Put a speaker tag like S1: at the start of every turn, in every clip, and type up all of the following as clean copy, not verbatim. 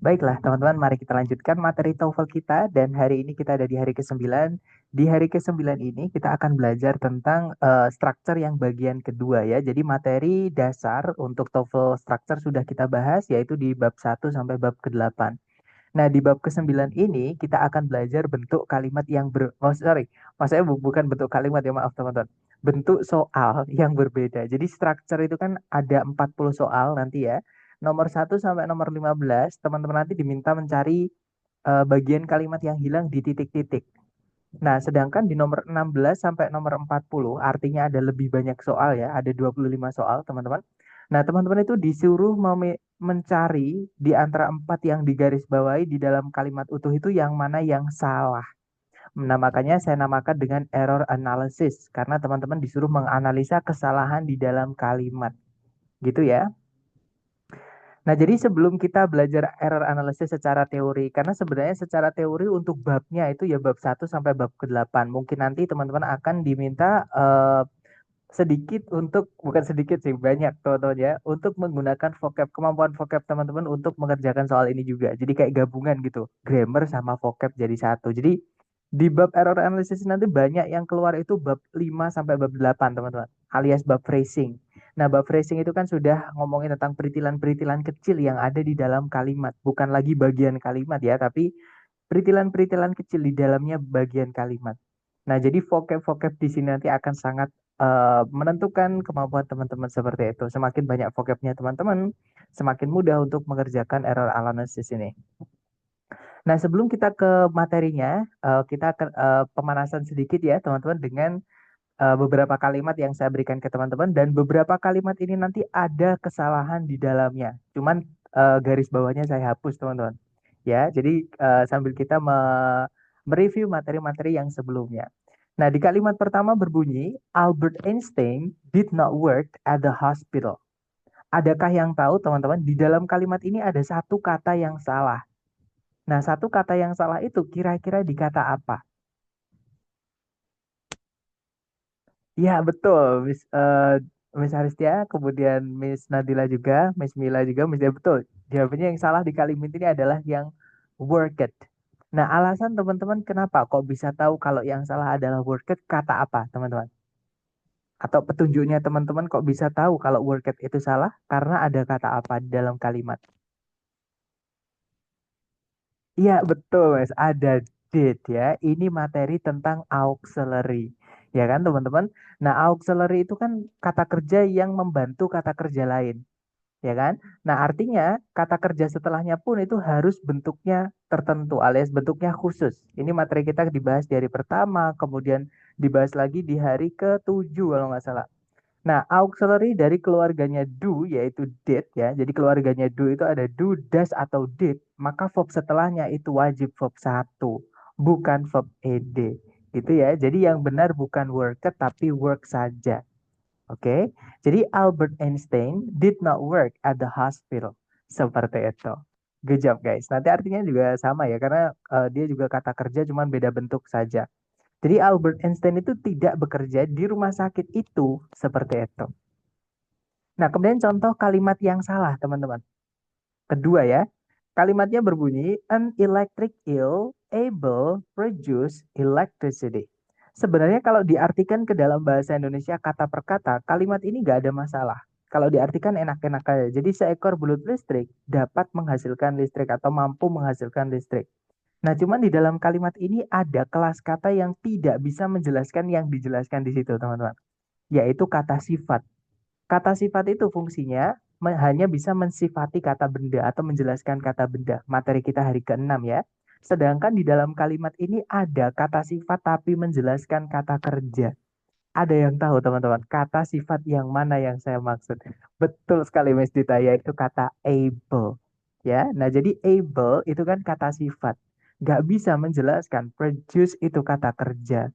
S1: Baiklah, teman-teman, mari kita lanjutkan materi TOEFL kita dan hari ini kita ada di hari ke-9. Di hari ke-9 ini kita akan belajar tentang structure yang bagian kedua ya. Jadi materi dasar untuk TOEFL structure sudah kita bahas yaitu di bab 1 sampai bab ke-8. Nah, di bab ke-9 ini kita akan belajar bentuk kalimat yang maksudnya bukan bentuk kalimat ya, maaf teman-teman. Bentuk soal yang berbeda. Jadi structure itu kan ada 40 soal nanti ya. Nomor 1 sampai nomor 15, teman-teman nanti diminta mencari bagian kalimat yang hilang di titik-titik. Nah, sedangkan di nomor 16 sampai nomor 40 artinya ada lebih banyak soal ya, ada 25 soal, teman-teman. Nah, teman-teman itu disuruh mencari di antara 4 yang digarisbawahi di dalam kalimat utuh itu yang mana yang salah. Nah, makanya saya namakan dengan error analysis karena teman-teman disuruh menganalisa kesalahan di dalam kalimat. Gitu ya. Nah, jadi sebelum kita belajar error analysis secara teori, karena sebenarnya secara teori untuk babnya itu ya bab 1 sampai bab ke-8. Mungkin nanti teman-teman akan diminta sedikit untuk, bukan sedikit sih, banyak teman-teman ya, untuk menggunakan kemampuan vocab teman-teman untuk mengerjakan soal ini juga. Jadi kayak gabungan gitu, grammar sama vocab jadi satu. Jadi di bab error analysis nanti banyak yang keluar itu bab 5 sampai bab 8 teman-teman, alias bab phrasing. Nah, bab phrasing itu kan sudah ngomongin tentang peritilan-peritilan kecil yang ada di dalam kalimat, bukan lagi bagian kalimat ya, tapi peritilan-peritilan kecil di dalamnya bagian kalimat. Nah, jadi vocab-vocab di sini nanti akan sangat menentukan kemampuan teman-teman seperti itu. Semakin banyak vocabnya teman-teman, semakin mudah untuk mengerjakan error analysis ini. Nah, sebelum kita ke materinya, kita akan pemanasan sedikit ya, teman-teman, dengan beberapa kalimat yang saya berikan ke teman-teman dan beberapa kalimat ini nanti ada kesalahan di dalamnya. Cuman garis bawahnya saya hapus, teman-teman. Ya, jadi sambil kita mereview materi-materi yang sebelumnya. Nah, di kalimat pertama berbunyi, Albert Einstein did not work at the hospital. Adakah yang tahu, teman-teman, di dalam kalimat ini ada satu kata yang salah. Nah, satu kata yang salah itu kira-kira di kata apa? Ya, betul, Miss Haristia, kemudian Miss Nadila juga, Miss Mila juga, Miss Dia betul. Jawabannya yang salah di kalimat ini adalah yang worked. Nah, alasan teman-teman kenapa kok bisa tahu kalau yang salah adalah worked kata apa, teman-teman? Atau petunjuknya teman-teman kok bisa tahu kalau worked itu salah? Karena ada kata apa di dalam kalimat? Iya, betul, Mas. Ada did ya. Ini materi tentang auxiliary. Ya kan, teman-teman? Nah, auxiliary itu kan kata kerja yang membantu kata kerja lain. Ya kan? Nah, artinya kata kerja setelahnya pun itu harus bentuknya tertentu alias bentuknya khusus. Ini materi kita dibahas di hari pertama, kemudian dibahas lagi di hari ke-7 kalau nggak salah. Nah, auxiliary dari keluarganya do yaitu did ya. Jadi keluarganya do itu ada do, does atau did, maka verb setelahnya itu wajib verb satu, bukan verb ed. Gitu ya. Jadi yang benar bukan worked tapi work saja. Oke. Jadi Albert Einstein did not work at the hospital. Seperti itu. Good job guys. Nanti artinya juga sama ya karena dia juga kata kerja cuman beda bentuk saja. Jadi Albert Einstein itu tidak bekerja di rumah sakit itu seperti itu. Nah, kemudian contoh kalimat yang salah, teman-teman. Kedua ya, kalimatnya berbunyi, an electric eel able produce electricity. Sebenarnya kalau diartikan ke dalam bahasa Indonesia kata per kata, kalimat ini nggak ada masalah. Kalau diartikan enak-enak aja. Jadi seekor belut listrik dapat menghasilkan listrik atau mampu menghasilkan listrik. Nah, cuman di dalam kalimat ini ada kelas kata yang tidak bisa menjelaskan yang dijelaskan di situ, teman-teman. Yaitu kata sifat. Kata sifat itu fungsinya hanya bisa mensifati kata benda atau menjelaskan kata benda. Materi kita hari ke-6 ya. Sedangkan di dalam kalimat ini ada kata sifat tapi menjelaskan kata kerja. Ada yang tahu teman-teman kata sifat yang mana yang saya maksud? Betul sekali Miss Dita, yaitu kata able. Ya, nah jadi able itu kan kata sifat. Gak bisa menjelaskan produce itu kata kerja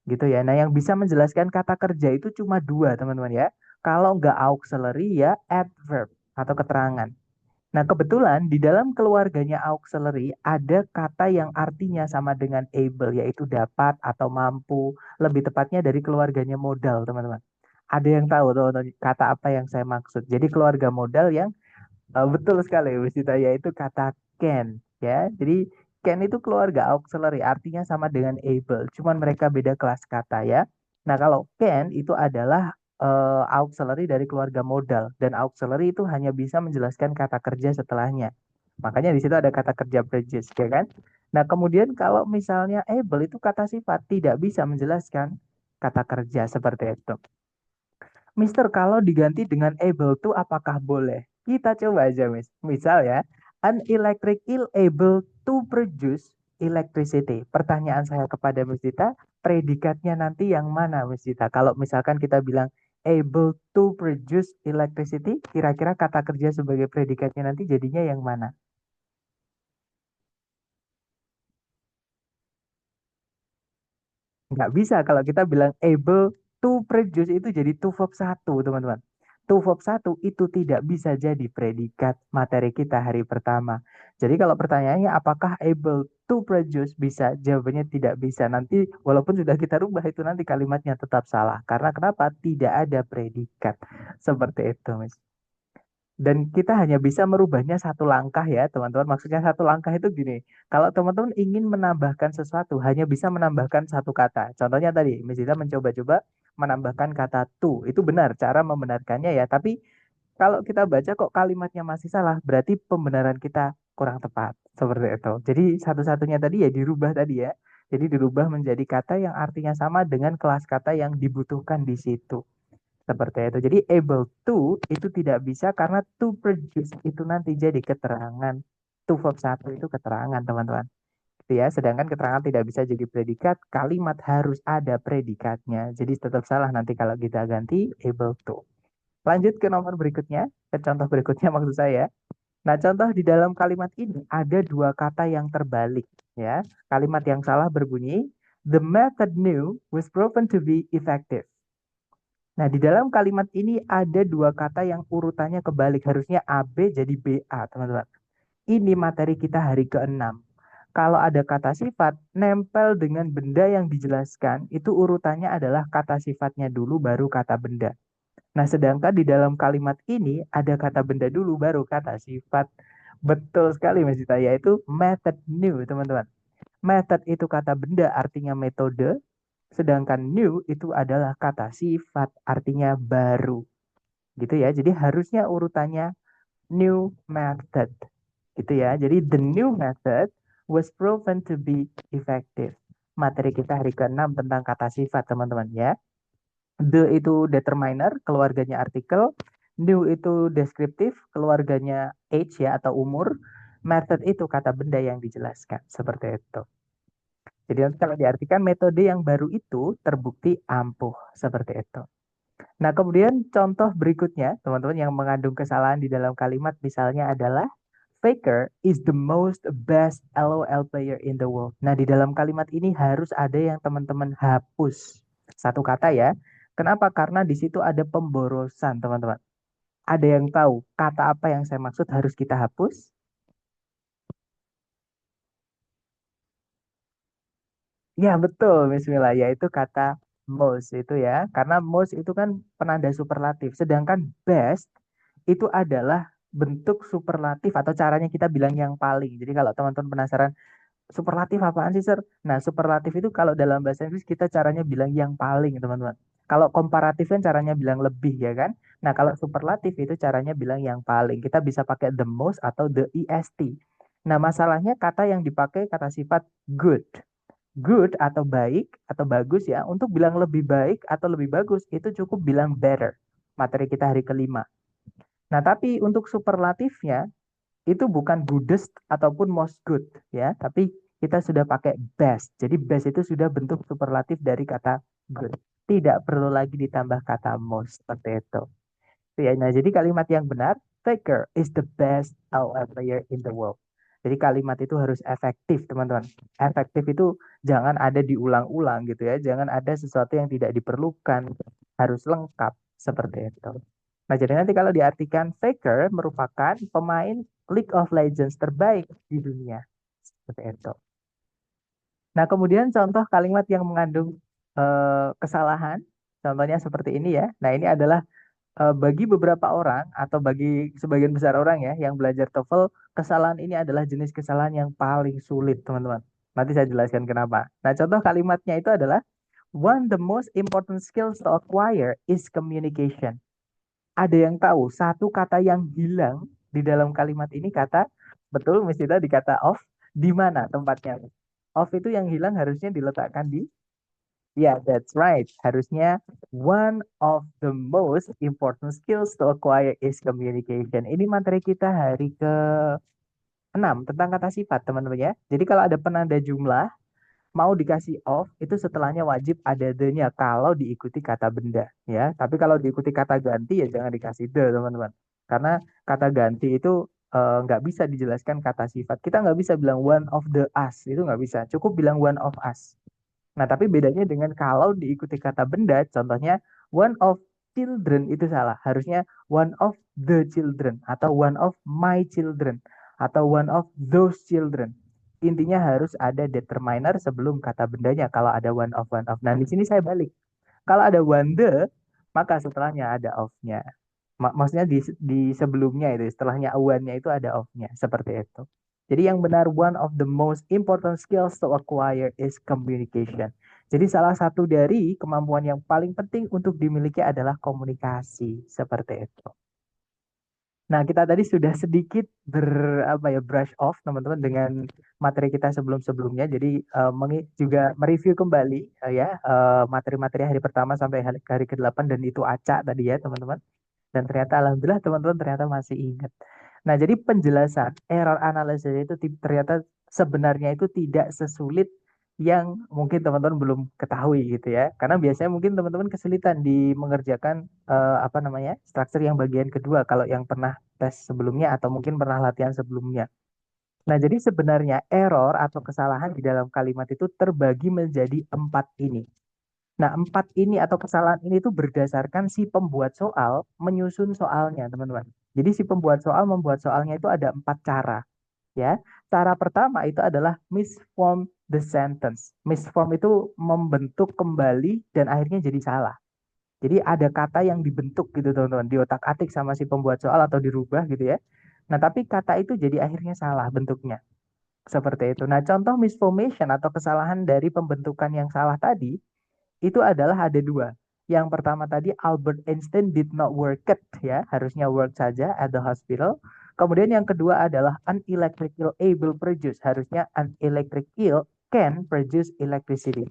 S1: gitu ya. Nah, yang bisa menjelaskan kata kerja itu cuma dua, teman-teman ya. Kalau nggak auxiliary ya adverb atau keterangan. Nah, kebetulan di dalam keluarganya auxiliary ada kata yang artinya sama dengan able, yaitu dapat atau mampu. Lebih tepatnya dari keluarganya modal, teman-teman. Ada yang tahu teman-teman kata apa yang saya maksud? Jadi keluarga modal yang betul sekali, Wisita, yaitu kata can ya. Jadi can itu keluarga auxiliary, artinya sama dengan able, cuman mereka beda kelas kata ya. Nah, kalau can itu adalah auxiliary dari keluarga modal, dan auxiliary itu hanya bisa menjelaskan kata kerja setelahnya. Makanya di situ ada kata kerja prejudice, ya kan? Nah, kemudian kalau misalnya able itu kata sifat tidak bisa menjelaskan kata kerja seperti itu. Mister, kalau diganti dengan able to apakah boleh? Kita coba aja, Miss. Misal ya, an electric eel able to produce electricity. Pertanyaan saya kepada Miss Dita, predikatnya nanti yang mana, Miss Dita? Kalau misalkan kita bilang able to produce electricity, kira-kira kata kerja sebagai predikatnya nanti jadinya yang mana? Nggak bisa kalau kita bilang able to produce itu jadi to verb satu, teman-teman. To verb satu itu tidak bisa jadi predikat materi kita hari pertama. Jadi kalau pertanyaannya apakah able to produce bisa, jawabannya tidak bisa. Nanti walaupun sudah kita rubah itu nanti kalimatnya tetap salah. Karena kenapa? Tidak ada predikat. Seperti itu, Mas. Dan kita hanya bisa merubahnya satu langkah ya, teman-teman. Maksudnya satu langkah itu gini. Kalau teman-teman ingin menambahkan sesuatu, hanya bisa menambahkan satu kata. Contohnya tadi, Miss Dita mencoba-coba menambahkan kata to. Itu benar cara membenarkannya ya. Tapi kalau kita baca kok kalimatnya masih salah, berarti pembenaran kita kurang tepat. Seperti itu. Jadi satu-satunya tadi ya dirubah tadi ya. Jadi dirubah menjadi kata yang artinya sama dengan kelas kata yang dibutuhkan di situ. Seperti itu. Jadi able to itu tidak bisa karena to produce itu nanti jadi keterangan. To verb satu itu keterangan, teman-teman. Itu ya, sedangkan keterangan tidak bisa jadi predikat, kalimat harus ada predikatnya. Jadi tetap salah nanti kalau kita ganti able to. Lanjut ke nomor berikutnya, ke contoh berikutnya maksud saya. Nah, contoh di dalam kalimat ini ada dua kata yang terbalik ya. Kalimat yang salah berbunyi the method new was proven to be effective. Nah, di dalam kalimat ini ada dua kata yang urutannya kebalik. Harusnya AB jadi BA, teman-teman. Ini materi kita hari ke-6. Kalau ada kata sifat, nempel dengan benda yang dijelaskan, itu urutannya adalah kata sifatnya dulu, baru kata benda. Nah, sedangkan di dalam kalimat ini, ada kata benda dulu, baru kata sifat. Betul sekali, Mas Dita, yaitu method new, teman-teman. Method itu kata benda, artinya metode. Sedangkan new itu adalah kata sifat, artinya baru. Gitu ya. Jadi harusnya urutannya new method. Gitu ya. Jadi the new method was proven to be effective. Materi kita hari ke-6 tentang kata sifat, teman-teman ya. The itu determiner, keluarganya artikel. New itu deskriptif, keluarganya age ya atau umur. Method itu kata benda yang dijelaskan. Seperti itu. Jadi nanti kalau diartikan metode yang baru itu terbukti ampuh. Seperti itu. Nah, kemudian contoh berikutnya, teman-teman yang mengandung kesalahan di dalam kalimat misalnya adalah Faker is the most best LOL player in the world. Nah, di dalam kalimat ini harus ada yang teman-teman hapus. Satu kata ya. Kenapa? Karena di situ ada pemborosan, teman-teman. Ada yang tahu kata apa yang saya maksud harus kita hapus? Ya, betul, Miss Mila. Yaitu kata most itu ya. Karena most itu kan penanda superlatif. Sedangkan best itu adalah bentuk superlatif atau caranya kita bilang yang paling. Jadi kalau teman-teman penasaran superlatif apaan sih, Sir? Nah, superlatif itu kalau dalam bahasa Inggris kita caranya bilang yang paling, teman-teman. Kalau komparatif kan caranya bilang lebih ya kan? Nah, kalau superlatif itu caranya bilang yang paling. Kita bisa pakai the most atau the est. Nah, masalahnya kata yang dipakai kata sifat good. Good atau baik atau bagus ya. Untuk bilang lebih baik atau lebih bagus itu cukup bilang better. Materi kita hari kelima. Nah, tapi untuk superlatifnya itu bukan goodest ataupun most good ya, tapi kita sudah pakai best. Jadi best itu sudah bentuk superlatif dari kata good. Tidak perlu lagi ditambah kata most seperti itu. Ya, nah, jadi kalimat yang benar, Faker is the best LoL player in the world. Jadi kalimat itu harus efektif, teman-teman. Efektif itu jangan ada diulang-ulang gitu ya. Jangan ada sesuatu yang tidak diperlukan. Harus lengkap seperti itu. Nah, jadi nanti kalau diartikan Faker merupakan pemain League of Legends terbaik di dunia. Seperti itu. Nah, kemudian contoh kalimat yang mengandung kesalahan. Contohnya seperti ini ya. Nah, ini adalah bagi beberapa orang atau bagi sebagian besar orang ya yang belajar TOEFL, kesalahan ini adalah jenis kesalahan yang paling sulit, teman-teman. Nanti saya jelaskan kenapa. Nah, contoh kalimatnya itu adalah one the most important skills to acquire is communication. Ada yang tahu satu kata yang hilang di dalam kalimat ini kata betul mesti di kata off, di mana tempatnya? Off itu yang hilang harusnya diletakkan di. Ya, that's right. Harusnya one of the most important skills to acquire is communication. Ini materi kita hari ke-6 tentang kata sifat, teman-teman ya. Jadi kalau ada penanda jumlah, mau dikasih off, itu setelahnya wajib ada the-nya kalau diikuti kata benda ya. Tapi kalau diikuti kata ganti ya jangan dikasih the, teman-teman. Karena kata ganti itu nggak bisa dijelaskan kata sifat. Kita nggak bisa bilang one of the us, itu nggak bisa. Cukup bilang one of us. Nah, tapi bedanya dengan kalau diikuti kata benda, contohnya one of children itu salah. Harusnya one of the children atau one of my children atau one of those children. Intinya harus ada determiner sebelum kata bendanya kalau ada one of one of. Nah, di sini saya balik. Kalau ada one the, maka setelahnya ada of-nya. Maksudnya di sebelumnya itu, setelahnya one-nya itu ada of-nya. Seperti itu. Jadi yang benar, one of the most important skills to acquire is communication. Jadi salah satu dari kemampuan yang paling penting untuk dimiliki adalah komunikasi. Seperti itu. Nah, kita tadi sudah sedikit apa ya brush off teman-teman dengan materi kita sebelum-sebelumnya. Jadi juga mereview kembali ya materi-materi hari pertama sampai hari ke-8 dan itu acak tadi ya teman-teman. Dan ternyata alhamdulillah teman-teman ternyata masih ingat. Nah, jadi penjelasan error analysis itu ternyata sebenarnya itu tidak sesulit yang mungkin teman-teman belum ketahui gitu ya. Karena biasanya mungkin teman-teman kesulitan di mengerjakan apa namanya? Struktur yang bagian kedua kalau yang pernah tes sebelumnya atau mungkin pernah latihan sebelumnya. Nah, jadi sebenarnya error atau kesalahan di dalam kalimat itu terbagi menjadi 4 ini. Nah, 4 ini atau kesalahan ini tuh berdasarkan si pembuat soal menyusun soalnya, teman-teman. Jadi si pembuat soal membuat soalnya itu ada 4 cara, ya. Cara pertama itu adalah misform the sentence. Misform itu membentuk kembali dan akhirnya jadi salah. Jadi ada kata yang dibentuk gitu, teman-teman, di otak-atik sama si pembuat soal atau dirubah gitu ya. Nah, tapi kata itu jadi akhirnya salah bentuknya. Seperti itu. Nah, contoh misformation atau kesalahan dari pembentukan yang salah tadi itu adalah ada dua. Yang pertama tadi Albert Einstein did not work it ya, harusnya work saja at the hospital. Kemudian yang kedua adalah an electric eel able produce, harusnya an electric eel can produce electricity.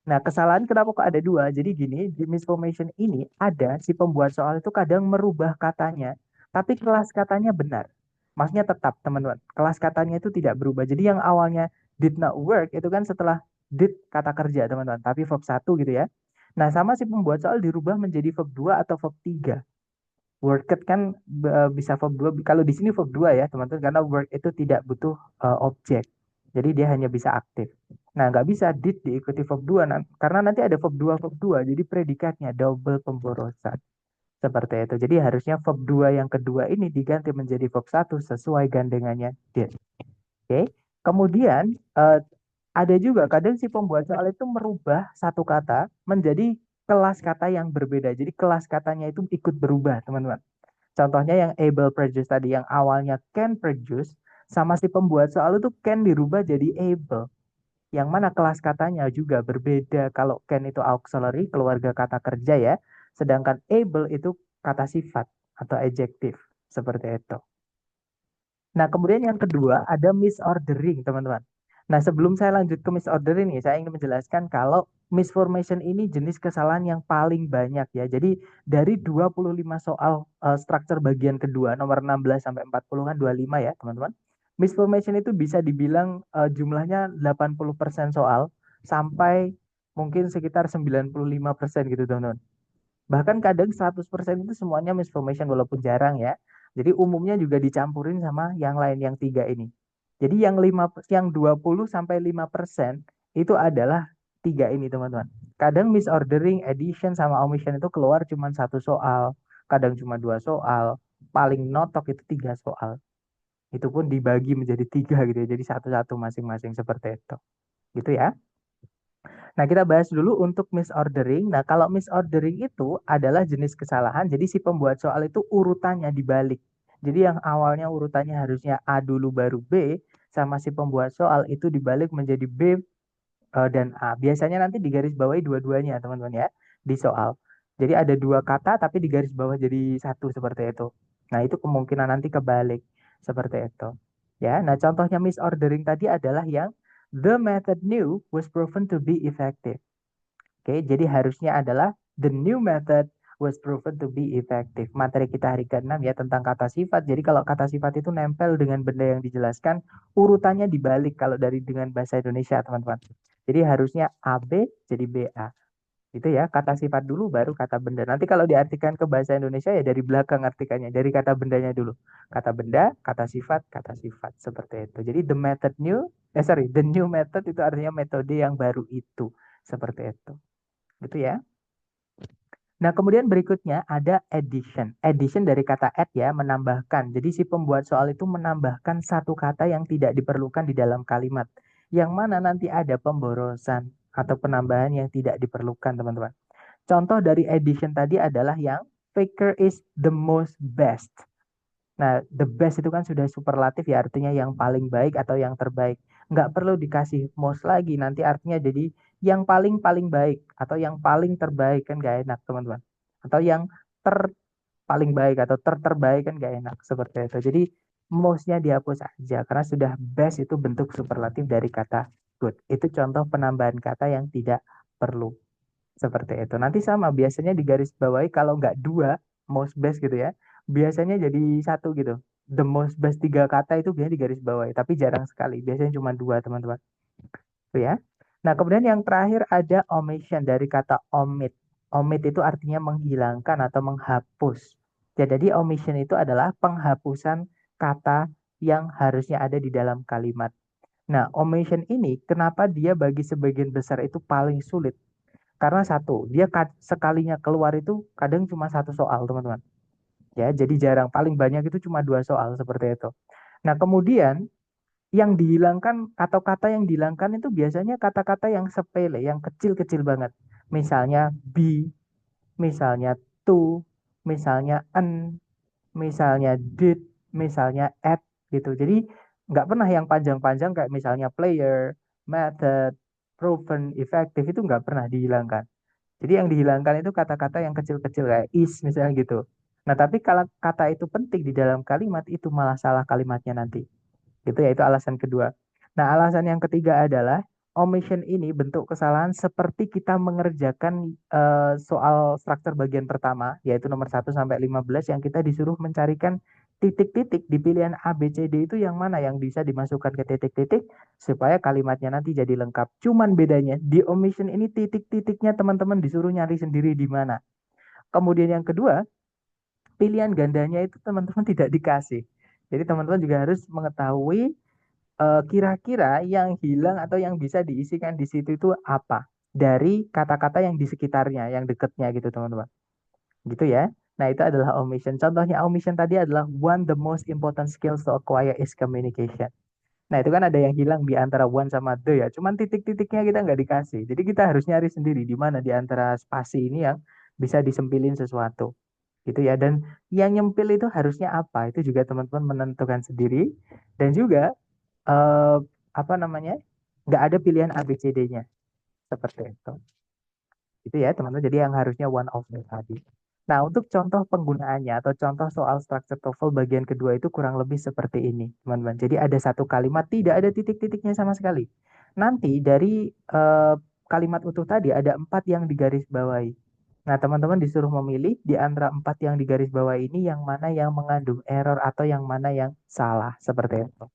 S1: Nah, kesalahan kenapa kok ada dua? Jadi gini, di misformation ini ada si pembuat soal itu kadang merubah katanya, tapi kelas katanya benar. Maksudnya tetap, teman-teman. Kelas katanya itu tidak berubah. Jadi yang awalnya did not work itu kan setelah did kata kerja, teman-teman. Tapi verb satu gitu ya. Nah, sama si pembuat soal dirubah menjadi verb 2 atau verb 3. Work it kan bisa verb 2. Kalau di sini verb 2 ya, teman-teman. Karena work itu tidak butuh objek. Jadi dia hanya bisa aktif. Nah, nggak bisa did diikuti verb 2 karena nanti ada verb 2. Jadi predikatnya double pemborosan. Seperti itu. Jadi harusnya verb 2 yang kedua ini diganti menjadi verb satu sesuai gandengannya did. Oke. Kemudian ada juga kadang si pembuat soal itu merubah satu kata menjadi kelas kata yang berbeda. Jadi kelas katanya itu ikut berubah, teman-teman. Contohnya yang able produce tadi yang awalnya can produce sama si pembuat soal itu can dirubah jadi able. Yang mana kelas katanya juga berbeda. Kalau can itu auxiliary, keluarga kata kerja ya. Sedangkan able itu kata sifat atau adjektif. Seperti itu. Nah, kemudian yang kedua ada misordering, teman-teman. Nah, sebelum saya lanjut ke misordering nih, saya ingin menjelaskan kalau misformation ini jenis kesalahan yang paling banyak ya. Jadi dari 25 soal struktur bagian kedua nomor 16 sampai 40 kan 25 ya, teman-teman. Misformation itu bisa dibilang jumlahnya 80% soal sampai mungkin sekitar 95% gitu, teman-teman. Bahkan kadang 100% itu semuanya misformation walaupun jarang ya. Jadi umumnya juga dicampurin sama yang lain yang tiga ini. Jadi yang 20 sampai 5% itu adalah tiga ini teman-teman. Kadang misordering, addition sama omission itu keluar cuma satu soal, kadang cuma dua soal, paling notok itu tiga soal. Itu pun dibagi menjadi tiga gitu ya. Jadi satu-satu masing-masing seperti itu. Gitu ya. Nah, kita bahas dulu untuk misordering. Nah, kalau misordering itu adalah jenis kesalahan. Jadi si pembuat soal itu urutannya dibalik. Jadi yang awalnya urutannya harusnya A dulu baru B, sama si pembuat soal itu dibalik menjadi B dan A. Biasanya nanti digaris bawahi dua-duanya, teman-teman ya, di soal. Jadi ada dua kata tapi digaris bawah jadi satu seperti itu. Nah, itu kemungkinan nanti kebalik seperti itu. Ya, nah contohnya misordering tadi adalah yang the method new was proven to be effective. Oke, jadi harusnya adalah the new method was proven to be effective. Materi kita hari ke-6 ya tentang kata sifat. Jadi kalau kata sifat itu nempel dengan benda yang dijelaskan, urutannya dibalik kalau dari dengan bahasa Indonesia, teman-teman. Jadi harusnya AB jadi BA. Itu ya, kata sifat dulu baru kata benda. Nanti kalau diartikan ke bahasa Indonesia ya dari belakang artikannya, dari kata bendanya dulu. Kata benda, kata sifat seperti itu. Jadi the method new, the new method itu artinya metode yang baru itu. Seperti itu. Gitu ya. Nah, kemudian berikutnya ada addition. Addition dari kata add ya, menambahkan. Jadi si pembuat soal itu menambahkan satu kata yang tidak diperlukan di dalam kalimat. Yang mana nanti ada pemborosan atau penambahan yang tidak diperlukan, teman-teman. Contoh dari addition tadi adalah yang Faker is the most best. Nah, the best itu kan sudah superlatif ya, artinya yang paling baik atau yang terbaik. Nggak perlu dikasih most lagi, nanti artinya jadi yang paling-paling baik atau yang paling terbaik kan nggak enak, teman-teman. Atau yang ter paling baik atau terbaik kan nggak enak, seperti itu. Jadi mostnya dihapus aja, karena sudah best itu bentuk superlatif dari kata good. Itu contoh penambahan kata yang tidak perlu. Seperti itu. Nanti sama, biasanya di garis bawahi kalau nggak dua, most best gitu ya. Biasanya jadi satu gitu. The most best tiga kata itu biasanya di garis bawahi, tapi jarang sekali. Biasanya cuma dua, teman-teman. Itu ya. Nah, kemudian yang terakhir ada omission dari kata omit. Omit itu artinya menghilangkan atau menghapus. Ya, jadi omission itu adalah penghapusan kata yang harusnya ada di dalam kalimat. Nah, omission ini kenapa dia bagi sebagian besar itu paling sulit? Karena satu, dia sekalinya keluar itu kadang cuma satu soal, teman-teman. Ya, jadi jarang. Paling banyak itu cuma dua soal seperti itu. Nah, kemudian yang dihilangkan atau kata yang dihilangkan itu biasanya kata-kata yang sepele, yang kecil-kecil banget. Misalnya be, misalnya to, misalnya an, misalnya did, misalnya at gitu. Jadi nggak pernah yang panjang-panjang kayak misalnya player, method, proven, effective itu nggak pernah dihilangkan. Jadi yang dihilangkan itu kata-kata yang kecil-kecil kayak is misalnya gitu. Nah, tapi kalau kata itu penting di dalam kalimat itu malah salah kalimatnya nanti. Gitu ya, itu alasan kedua. Nah, alasan yang ketiga adalah omission ini bentuk kesalahan seperti kita mengerjakan soal struktur bagian pertama, yaitu nomor 1 sampai 15 yang kita disuruh mencarikan titik-titik di pilihan A, B, C, D itu yang mana yang bisa dimasukkan ke titik-titik supaya kalimatnya nanti jadi lengkap. Cuman bedanya di omission ini titik-titiknya teman-teman disuruh nyari sendiri di mana. Kemudian yang kedua, pilihan gandanya itu teman-teman tidak dikasih. Jadi teman-teman juga harus mengetahui kira-kira yang hilang atau yang bisa diisikan di situ itu apa dari kata-kata yang di sekitarnya, yang dekatnya gitu teman-teman. Gitu ya. Nah, itu adalah omission. Contohnya omission tadi adalah one the most important skills to acquire is communication. Nah, itu kan ada yang hilang di antara one sama the ya. Cuman titik-titiknya kita nggak dikasih. Jadi kita harus nyari sendiri di mana di antara spasi ini yang bisa disempilin sesuatu. Gitu ya. Dan yang nyempil itu harusnya apa? Itu juga teman-teman menentukan sendiri. Dan juga eh, apa namanya? Nggak ada pilihan A, B, C, D-nya. Seperti itu. Itu ya teman-teman. Jadi yang harusnya one of the tadi. Nah, untuk contoh penggunaannya atau contoh soal structure TOEFL bagian kedua itu kurang lebih seperti ini, teman-teman. Jadi ada satu kalimat tidak ada titik-titiknya sama sekali. Nanti dari kalimat utuh tadi ada 4 yang digaris bawahi. Nah, teman-teman disuruh memilih di antara 4 yang digaris bawahi ini yang mana yang mengandung error atau yang mana yang salah, seperti itu.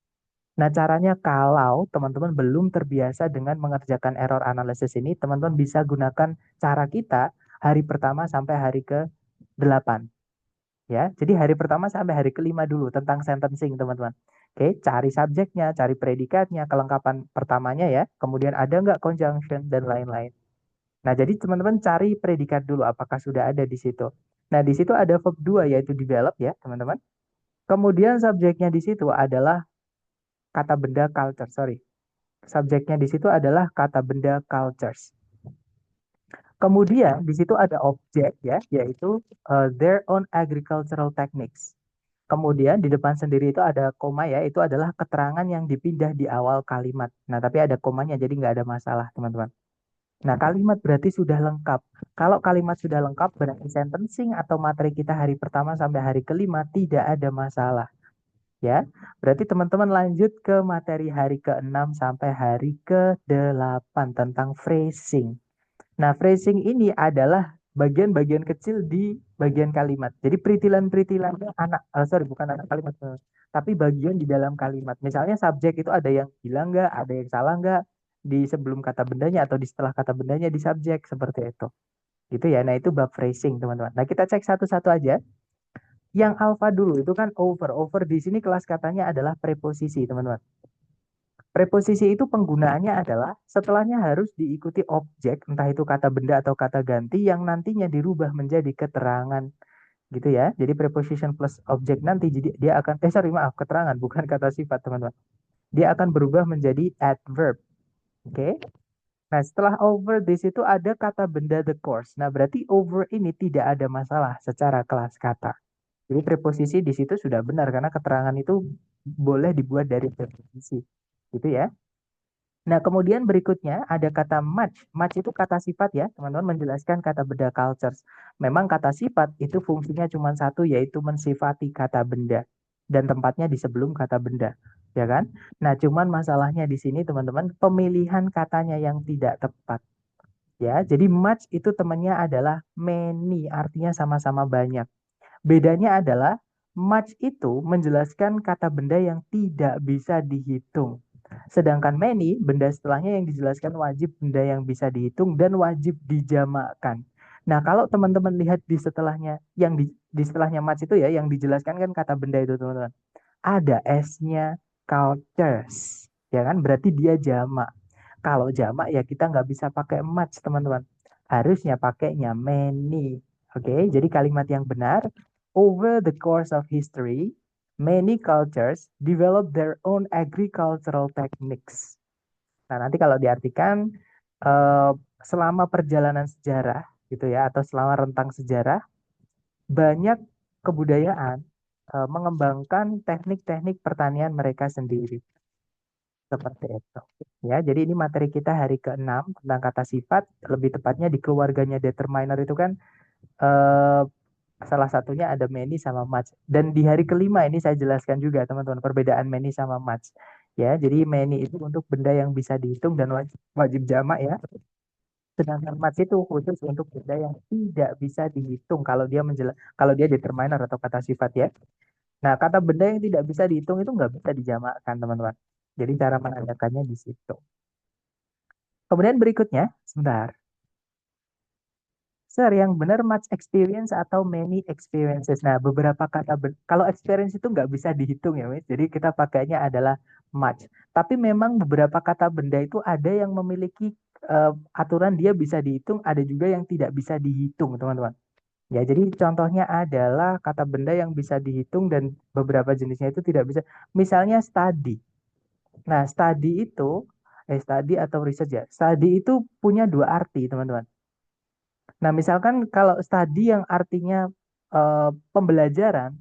S1: Nah, caranya kalau teman-teman belum terbiasa dengan mengerjakan error analysis ini, teman-teman bisa gunakan cara kita hari pertama sampai hari ke-8. Ya, jadi hari pertama sampai hari ke-5 dulu tentang sentencing, teman-teman. Oke, cari subjeknya, cari predikatnya, kelengkapan pertamanya ya. Kemudian ada nggak conjunction dan lain-lain. Nah, jadi teman-teman cari predikat dulu apakah sudah ada di situ. Nah, di situ ada verb 2 yaitu develop ya, teman-teman. Kemudian subjeknya di situ adalah kata benda culture, sorry. Subjeknya di situ adalah kata benda cultures. Kemudian di situ ada objek ya, yaitu their own agricultural techniques. Kemudian di depan sendiri itu ada koma ya, itu adalah keterangan yang dipindah di awal kalimat. Nah, tapi ada komanya jadi nggak ada masalah, teman-teman. Nah, kalimat berarti sudah lengkap. Kalau kalimat sudah lengkap, berarti sentencing atau materi kita hari pertama sampai hari kelima tidak ada masalah. Ya, berarti teman-teman lanjut ke materi hari ke-6 sampai hari ke-8 tentang phrasing. Nah, phrasing ini adalah bagian-bagian kecil di bagian kalimat. Jadi peritilan-peritilannya sorry bukan anak kalimat, tapi bagian di dalam kalimat. Misalnya subjek itu ada yang hilang nggak, ada yang salah nggak di sebelum kata bendanya atau di setelah kata bendanya di subjek seperti itu. Gitu ya. Nah, itu bab phrasing, teman-teman. Nah, kita cek satu-satu aja. Yang alpha dulu itu kan over. Over di sini kelas katanya adalah preposisi, teman-teman. Preposisi itu penggunaannya adalah setelahnya harus diikuti objek, entah itu kata benda atau kata ganti yang nantinya dirubah menjadi keterangan gitu ya. Jadi preposition plus objek nanti jadi dia akan sorry maaf keterangan bukan kata sifat teman-teman. Dia akan berubah menjadi adverb. Oke. Nah, setelah over di situ ada kata benda the course. Nah, berarti over ini tidak ada masalah secara kelas kata. Jadi preposisi di situ sudah benar karena keterangan itu boleh dibuat dari preposisi. Gitu ya. Nah, kemudian berikutnya ada kata much. Much itu kata sifat ya, teman-teman menjelaskan kata benda cultures. Memang kata sifat itu fungsinya cuma satu, yaitu mensifati kata benda. Dan tempatnya di sebelum kata benda. Ya kan? Nah, cuman masalahnya di sini teman-teman, pemilihan katanya yang tidak tepat. Ya, jadi much itu temannya adalah many, artinya sama-sama banyak. Bedanya adalah much itu menjelaskan kata benda yang tidak bisa dihitung. Sedangkan many, benda setelahnya yang dijelaskan wajib benda yang bisa dihitung dan wajib dijamakkan. Nah, kalau teman-teman lihat di setelahnya, yang di setelahnya much itu ya, yang dijelaskan kan kata benda itu teman-teman. Ada S-nya cultures, ya kan? Berarti dia jamak. Kalau jamak ya kita nggak bisa pakai much teman-teman. Harusnya pakainya many. Oke, jadi kalimat yang benar, over the course of history, many cultures develop their own agricultural techniques. Nah, nanti kalau diartikan eh, selama perjalanan sejarah gitu ya, atau selama rentang sejarah, banyak kebudayaan mengembangkan teknik-teknik pertanian mereka sendiri. Seperti itu. Ya, jadi ini materi kita hari ke-6 tentang kata sifat, lebih tepatnya di keluarganya determiner itu kan eh, salah satunya ada many sama much. Dan di hari kelima ini saya jelaskan juga teman-teman perbedaan many sama much. Ya, jadi many itu untuk benda yang bisa dihitung dan wajib, wajib jamak ya. Sedangkan much itu khusus untuk benda yang tidak bisa dihitung kalau dia determiner atau kata sifat ya. Nah, kata benda yang tidak bisa dihitung itu nggak bisa dijamakkan teman-teman. Jadi cara menandakannya di situ. Kemudian berikutnya, sebentar. Sir, yang benar much experience atau many experiences. Nah, beberapa kalau experience itu nggak bisa dihitung ya, Miss. Jadi kita pakainya adalah much. Tapi memang beberapa kata benda itu ada yang memiliki aturan dia bisa dihitung, ada juga yang tidak bisa dihitung, teman-teman. Ya, jadi contohnya adalah kata benda yang bisa dihitung dan beberapa jenisnya itu tidak bisa. Misalnya study. Nah, study atau research ya. Study itu punya dua arti, teman-teman. Nah, misalkan kalau study yang artinya pembelajaran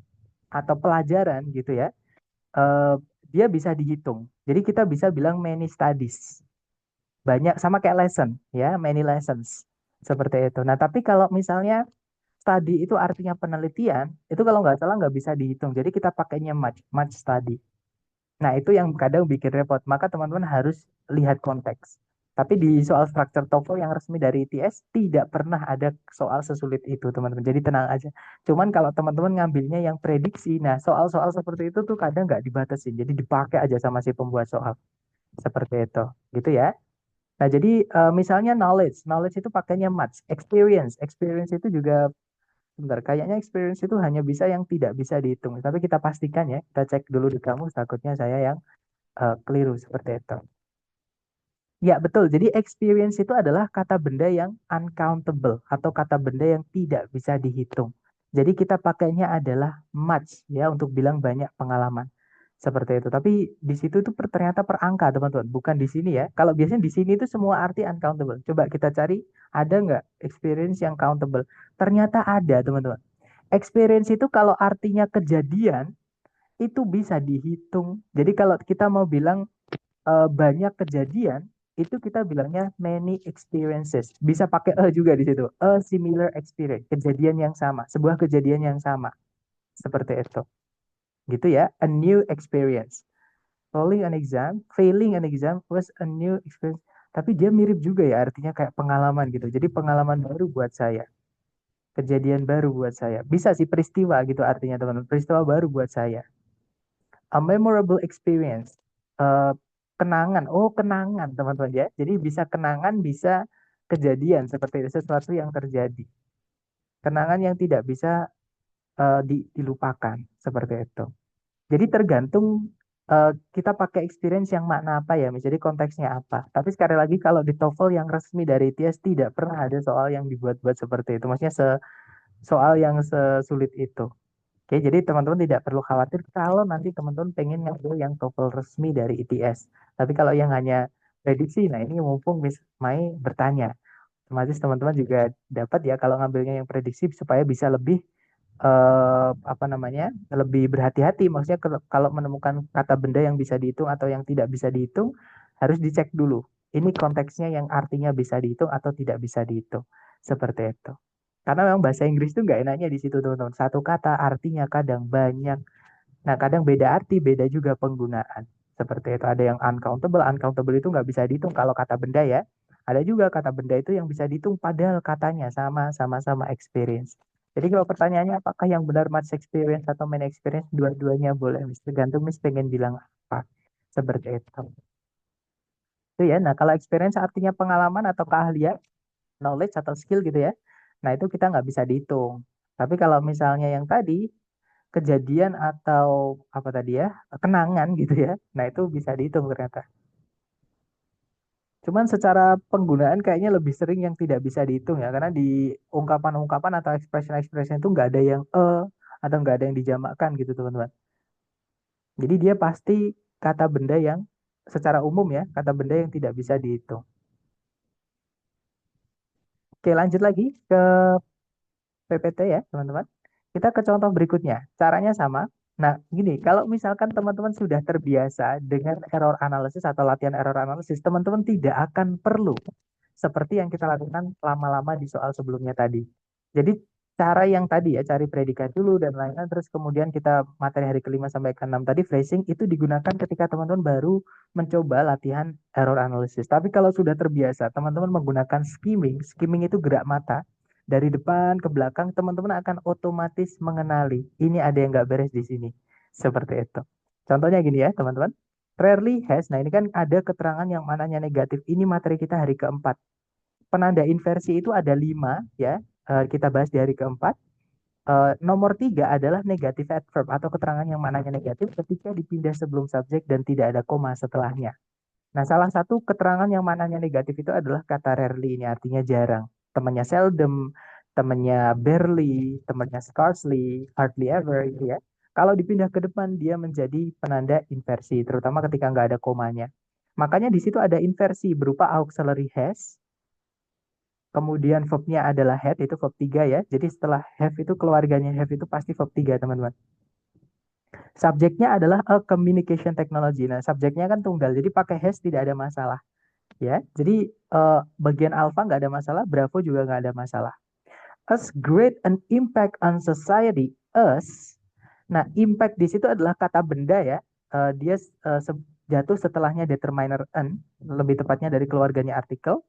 S1: atau pelajaran gitu ya, eh, dia bisa dihitung. Jadi kita bisa bilang many studies. Banyak sama kayak lesson ya, many lessons. Seperti itu. Nah, tapi kalau misalnya study itu artinya penelitian, itu kalau nggak salah nggak bisa dihitung. Jadi kita pakainya much study. Nah, itu yang kadang bikin repot. Maka teman-teman harus lihat konteks. Tapi di soal structure TOEFL yang resmi dari ITS tidak pernah ada soal sesulit itu, teman-teman. Jadi tenang aja. Cuman kalau teman-teman ngambilnya yang prediksi, nah soal-soal seperti itu tuh kadang nggak dibatasin. Jadi dipakai aja sama si pembuat soal. Seperti itu. Gitu ya. Nah, jadi misalnya knowledge. Knowledge itu pakainya much. Experience. Experience itu juga sebentar, kayaknya experience itu hanya bisa yang tidak bisa dihitung. Tapi kita pastikan ya, kita cek dulu di kamus, takutnya saya yang keliru seperti itu. Ya, betul. Jadi experience itu adalah kata benda yang uncountable atau kata benda yang tidak bisa dihitung. Jadi kita pakainya adalah much ya untuk bilang banyak pengalaman. Seperti itu. Tapi di situ tuh ternyata per angka, teman-teman. Bukan di sini ya. Kalau biasanya di sini itu semua arti uncountable. Coba kita cari, ada nggak experience yang countable? Ternyata ada, teman-teman. Experience itu kalau artinya kejadian, itu bisa dihitung. Jadi kalau kita mau bilang banyak kejadian, itu kita bilangnya many experiences. Bisa pakai juga di situ. A similar experience. Kejadian yang sama. Sebuah kejadian yang sama. Seperti itu. Gitu ya. A new experience. Failing an exam was a new experience. Tapi dia mirip juga ya, artinya kayak pengalaman gitu. Jadi pengalaman baru buat saya, kejadian baru buat saya. Bisa sih peristiwa gitu artinya teman-teman. Peristiwa baru buat saya. A memorable experience. Eh, kenangan. Oh, kenangan teman-teman ya. Jadi bisa kenangan, bisa kejadian seperti itu, sesuatu yang terjadi. Kenangan yang tidak bisa dilupakan seperti itu. Jadi tergantung kita pakai experience yang makna apa ya, Miss. Jadi konteksnya apa. Tapi sekali lagi kalau di TOEFL yang resmi dari ITS tidak pernah ada soal yang dibuat-buat seperti itu. Maksudnya soal yang sesulit itu. Oke, jadi teman-teman tidak perlu khawatir kalau nanti teman-teman pengen ngambil yang TOEFL resmi dari ITS. Tapi kalau yang hanya prediksi, nah ini mumpung Miss Mai bertanya. Otomatis teman-teman juga dapat ya kalau ngambilnya yang prediksi supaya bisa lebih apa namanya lebih berhati-hati. Maksudnya kalau menemukan kata benda yang bisa dihitung atau yang tidak bisa dihitung harus dicek dulu. Ini konteksnya yang artinya bisa dihitung atau tidak bisa dihitung. Seperti itu. Karena memang bahasa Inggris itu nggak enaknya di situ teman-teman. Satu kata artinya kadang banyak. Nah kadang beda arti, beda juga penggunaan. Seperti itu. Ada yang uncountable. Uncountable itu nggak bisa dihitung kalau kata benda ya. Ada juga kata benda itu yang bisa dihitung padahal katanya sama-sama experience. Jadi kalau pertanyaannya apakah yang benar much experience atau main experience, dua-duanya boleh. Miss. Tergantung Miss pengen bilang apa. Seperti itu. Itu ya. Nah kalau experience artinya pengalaman atau keahlian, knowledge atau skill gitu ya. Nah itu kita nggak bisa dihitung. Tapi kalau misalnya yang tadi, kejadian atau apa tadi ya, kenangan gitu ya. Nah itu bisa dihitung ternyata. Cuman secara penggunaan kayaknya lebih sering yang tidak bisa dihitung ya, karena di ungkapan-ungkapan atau expression-expression itu nggak ada yang atau nggak ada yang dijamakkan gitu teman-teman. Jadi dia pasti kata benda yang secara umum ya, kata benda yang tidak bisa dihitung. Oke, lanjut lagi ke PPT ya teman-teman. Kita ke contoh berikutnya. Caranya sama. Nah, gini, kalau misalkan teman-teman sudah terbiasa dengan error analysis atau latihan error analysis, teman-teman tidak akan perlu seperti yang kita lakukan lama-lama di soal sebelumnya tadi. Jadi cara yang tadi ya, cari predikat dulu dan lain-lain, terus kemudian kita materi hari kelima sampai ke enam tadi, phrasing itu digunakan ketika teman-teman baru mencoba latihan error analysis. Tapi kalau sudah terbiasa, teman-teman menggunakan skimming, skimming itu gerak mata, dari depan ke belakang, teman-teman akan otomatis mengenali, ini ada yang nggak beres di sini. Seperti itu. Contohnya gini ya, teman-teman. Rarely has, nah ini kan ada keterangan yang mananya negatif. Ini materi kita hari keempat. Penanda inversi itu ada 5 ya. Kita bahas di hari keempat. Nomor 3 adalah negatif adverb atau keterangan yang mananya negatif ketika dipindah sebelum subjek dan tidak ada koma setelahnya. Nah, salah satu keterangan yang mananya negatif itu adalah kata rarely, ini artinya jarang. Temannya seldom, temannya barely, temannya scarcely, hardly ever gitu ya. Kalau dipindah ke depan dia menjadi penanda inversi, terutama ketika nggak ada komanya. Makanya di situ ada inversi berupa auxiliary has, kemudian verbnya adalah had, itu verb 3 ya. Jadi setelah have itu keluarganya have itu pasti verb 3 teman-teman. Subjeknya adalah a communication technology. Nah, subjeknya kan tunggal, jadi pakai has tidak ada masalah. Ya, jadi bagian alpha nggak ada masalah, Bravo juga nggak ada masalah. As great an impact on society as. Nah, impact di situ adalah kata benda ya. Dia jatuh setelahnya determiner an, lebih tepatnya dari keluarganya artikel.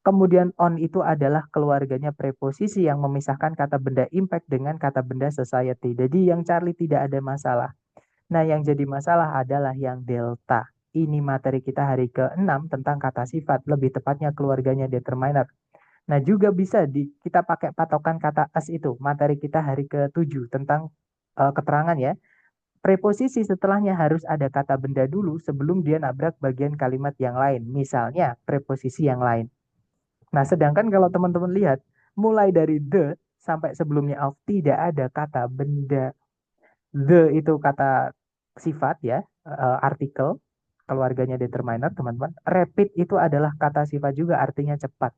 S1: Kemudian on itu adalah keluarganya preposisi yang memisahkan kata benda impact dengan kata benda society. Jadi yang Charlie tidak ada masalah. Nah, yang jadi masalah adalah yang delta. Ini materi kita hari ke-6 tentang kata sifat, lebih tepatnya keluarganya determiner. Nah, juga bisa kita pakai patokan kata as itu, materi kita hari ke-7 tentang keterangan ya. Preposisi setelahnya harus ada kata benda dulu sebelum dia nabrak bagian kalimat yang lain. Misalnya, preposisi yang lain. Nah, sedangkan kalau teman-teman lihat, mulai dari the sampai sebelumnya of tidak ada kata benda. The itu kata sifat ya, artikel, keluarganya determiner, teman-teman. Rapid itu adalah kata sifat juga, artinya cepat.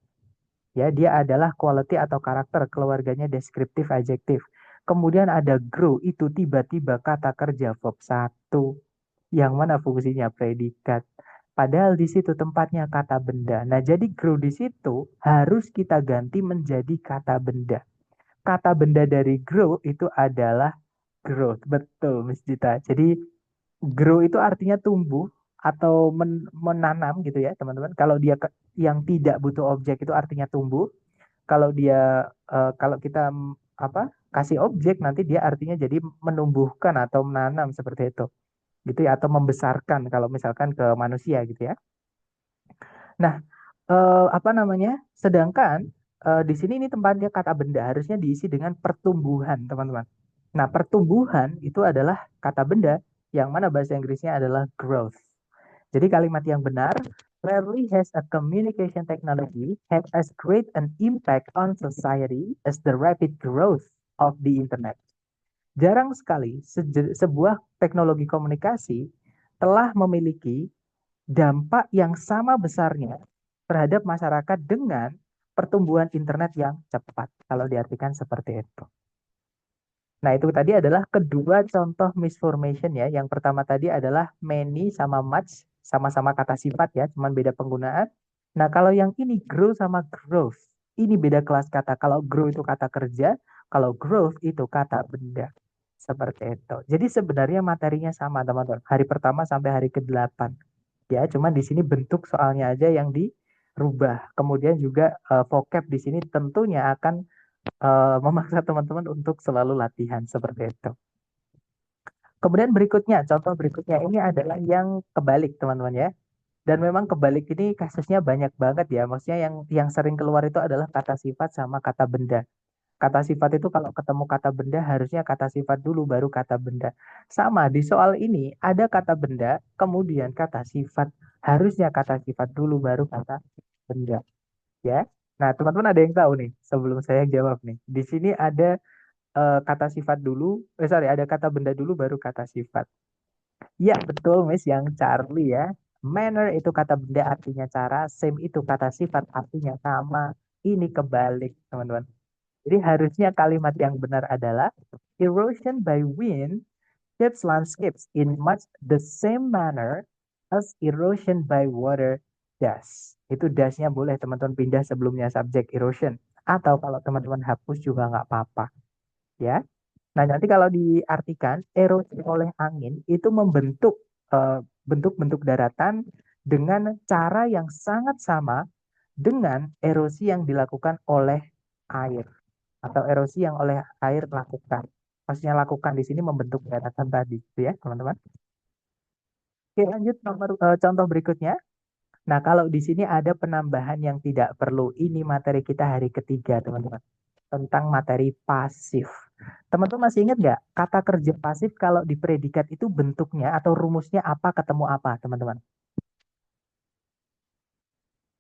S1: Ya, dia adalah quality atau karakter, keluarganya deskriptif adjektif. Kemudian ada grow, itu tiba-tiba kata kerja verb satu, yang mana fungsinya predikat. Padahal di situ tempatnya kata benda. Nah, jadi grow di situ harus kita ganti menjadi kata benda. Kata benda dari grow itu adalah growth. Betul, Miss Dita. Jadi grow itu artinya tumbuh atau menanam gitu ya, teman-teman. Kalau dia yang tidak butuh objek itu artinya tumbuh. Kalau dia kalau kita apa kasih objek nanti dia artinya jadi menumbuhkan atau menanam seperti itu. Gitu ya, atau membesarkan kalau misalkan ke manusia gitu ya. Nah, apa namanya? Sedangkan di sini ini tempatnya kata benda harusnya diisi dengan pertumbuhan, teman-teman. Nah, pertumbuhan itu adalah kata benda yang mana bahasa Inggrisnya adalah growth. Jadi kalimat yang benar, rarely has a communication technology had as great an impact on society as the rapid growth of the internet. Jarang sekali sebuah teknologi komunikasi telah memiliki dampak yang sama besarnya terhadap masyarakat dengan pertumbuhan internet yang cepat. Kalau diartikan seperti itu. Nah, itu tadi adalah kedua contoh misformation ya. Yang pertama tadi adalah many sama much, sama-sama kata sifat ya, cuman beda penggunaan. Nah, kalau yang ini grow sama growth, ini beda kelas kata. Kalau grow itu kata kerja, kalau growth itu kata benda. Seperti itu. Jadi sebenarnya materinya sama, teman-teman. Hari pertama sampai hari ke-8. Ya, cuman di sini bentuk soalnya aja yang dirubah. Kemudian juga vocab di sini tentunya akan memaksa teman-teman untuk selalu latihan seperti itu. Kemudian berikutnya, contoh berikutnya ini adalah yang kebalik, teman-teman ya. Dan memang kebalik ini kasusnya banyak banget ya. Maksudnya yang sering keluar itu adalah kata sifat sama kata benda. Kata sifat itu kalau ketemu kata benda harusnya kata sifat dulu baru kata benda. Sama di soal ini ada kata benda, kemudian kata sifat. Harusnya kata sifat dulu baru kata benda. Ya. Nah, teman-teman ada yang tahu nih sebelum saya jawab nih. Di sini ada kata sifat dulu, sorry, ada kata benda dulu baru kata sifat. Ya, betul, Miss, yang Charlie ya. Manner itu kata benda artinya cara, same itu kata sifat artinya sama. Ini kebalik, teman-teman. Jadi harusnya kalimat yang benar adalah erosion by wind shapes landscapes in much the same manner as erosion by water does. Itu dasnya boleh teman-teman pindah sebelumnya subjek erosion. Atau kalau teman-teman hapus juga nggak apa-apa. Ya. Nah, nanti kalau diartikan erosi oleh angin itu membentuk bentuk-bentuk daratan dengan cara yang sangat sama dengan erosi yang dilakukan oleh air atau erosi yang oleh air lakukan. Maksudnya lakukan di sini membentuk daratan tadi, gitu ya, teman-teman. Oke, lanjut contoh berikutnya. Nah, kalau di sini ada penambahan yang tidak perlu. Ini materi kita hari ketiga, teman-teman. Tentang materi pasif. Teman-teman masih ingat nggak kata kerja pasif kalau di predikat itu bentuknya atau rumusnya apa ketemu apa, teman-teman?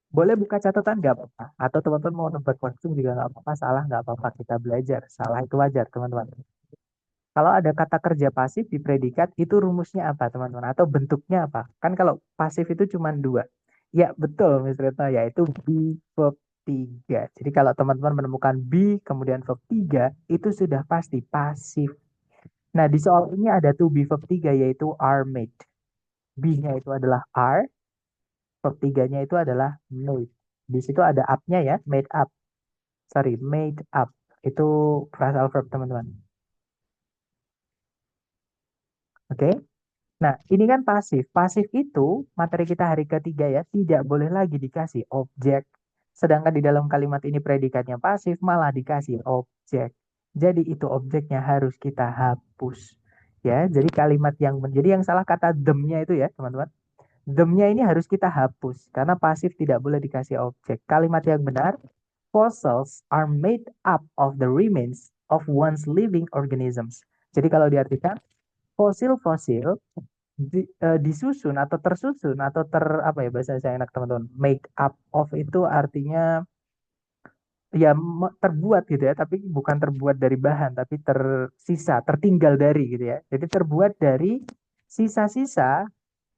S1: Boleh buka catatan nggak apa-apa. Atau teman-teman mau nebak langsung juga nggak apa-apa. Salah nggak apa-apa. Kita belajar. Salah itu wajar, teman-teman. Kalau ada kata kerja pasif di predikat, itu rumusnya apa, teman-teman? Atau bentuknya apa? Kan kalau pasif itu cuma dua. Ya, betul, Miss Retno, yaitu be verb 3. Jadi kalau teman-teman menemukan be, kemudian verb 3, itu sudah pasti pasif. Nah, di soal ini ada to be verb 3, yaitu are made. Be-nya itu adalah are, verb 3-nya itu adalah made. Di situ ada up-nya ya, made up. Sorry, made up. Itu phrasal verb, teman-teman. Oke? Nah, ini kan pasif. Pasif itu materi kita hari ketiga ya, tidak boleh lagi dikasih objek. Sedangkan di dalam kalimat ini predikatnya pasif, malah dikasih objek. Jadi itu objeknya harus kita hapus. Ya, jadi kalimat yang jadi yang salah kata them-nya itu ya, teman-teman. Them-nya ini harus kita hapus karena pasif tidak boleh dikasih objek. Kalimat yang benar, fossils are made up of the remains of once living organisms. Jadi kalau diartikan fosil-fosil disusun atau tersusun atau apa ya bahasa saya enak teman-teman, make up of itu artinya ya terbuat gitu ya, tapi bukan terbuat dari bahan tapi tersisa tertinggal dari gitu ya, jadi terbuat dari Sisa-sisa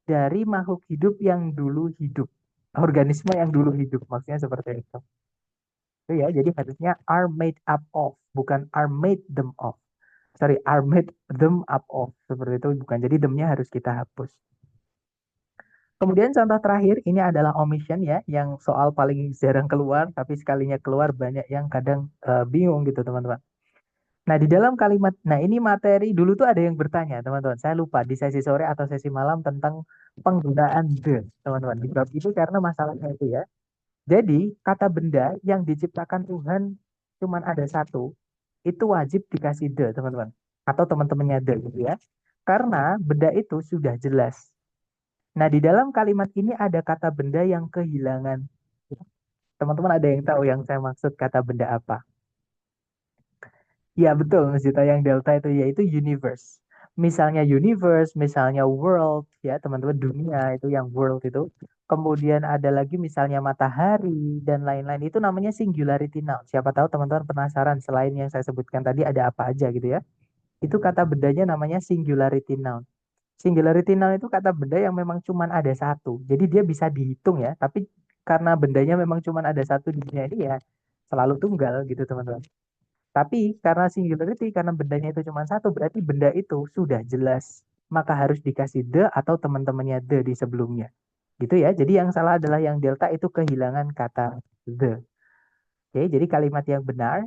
S1: dari makhluk hidup yang dulu hidup. Organisme yang dulu hidup, maksudnya seperti itu. Itu ya, jadi harusnya are made up of, bukan are made them of. Sorry, are made them up of. Seperti itu, bukan. Jadi themnya harus kita hapus. Kemudian contoh terakhir, ini adalah omission ya, yang soal paling jarang keluar, tapi sekalinya keluar banyak yang kadang bingung gitu teman-teman. Nah, di dalam kalimat, nah ini materi, dulu tuh ada yang bertanya teman-teman, saya lupa di sesi sore atau sesi malam tentang penggunaan the, teman-teman. Di bab itu karena masalahnya itu ya. Jadi, kata benda yang diciptakan Tuhan cuman ada satu, itu wajib dikasih the, teman-teman. Atau teman-temannya the gitu ya. Karena benda itu sudah jelas. Nah, di dalam kalimat ini ada kata benda yang kehilangan. Teman-teman ada yang tahu yang saya maksud kata benda apa? Ya, betul, Mas Dita, yang delta itu yaitu universe. Misalnya universe, misalnya world, ya teman-teman, dunia itu yang world itu. Kemudian ada lagi misalnya matahari dan lain-lain. Itu namanya singularity noun. Siapa tahu teman-teman penasaran selain yang saya sebutkan tadi ada apa aja gitu ya. Itu kata bendanya namanya singularity noun. Singularity noun itu kata benda yang memang cuma ada satu. Jadi dia bisa dihitung ya, tapi karena bendanya memang cuma ada satu di dunia ini ya selalu tunggal gitu teman-teman. Tapi karena singularity, karena bendanya itu cuma satu, berarti benda itu sudah jelas. Maka harus dikasih the atau teman-temannya the di sebelumnya. Gitu ya. Jadi yang salah adalah yang delta itu kehilangan kata the. Oke, jadi kalimat yang benar,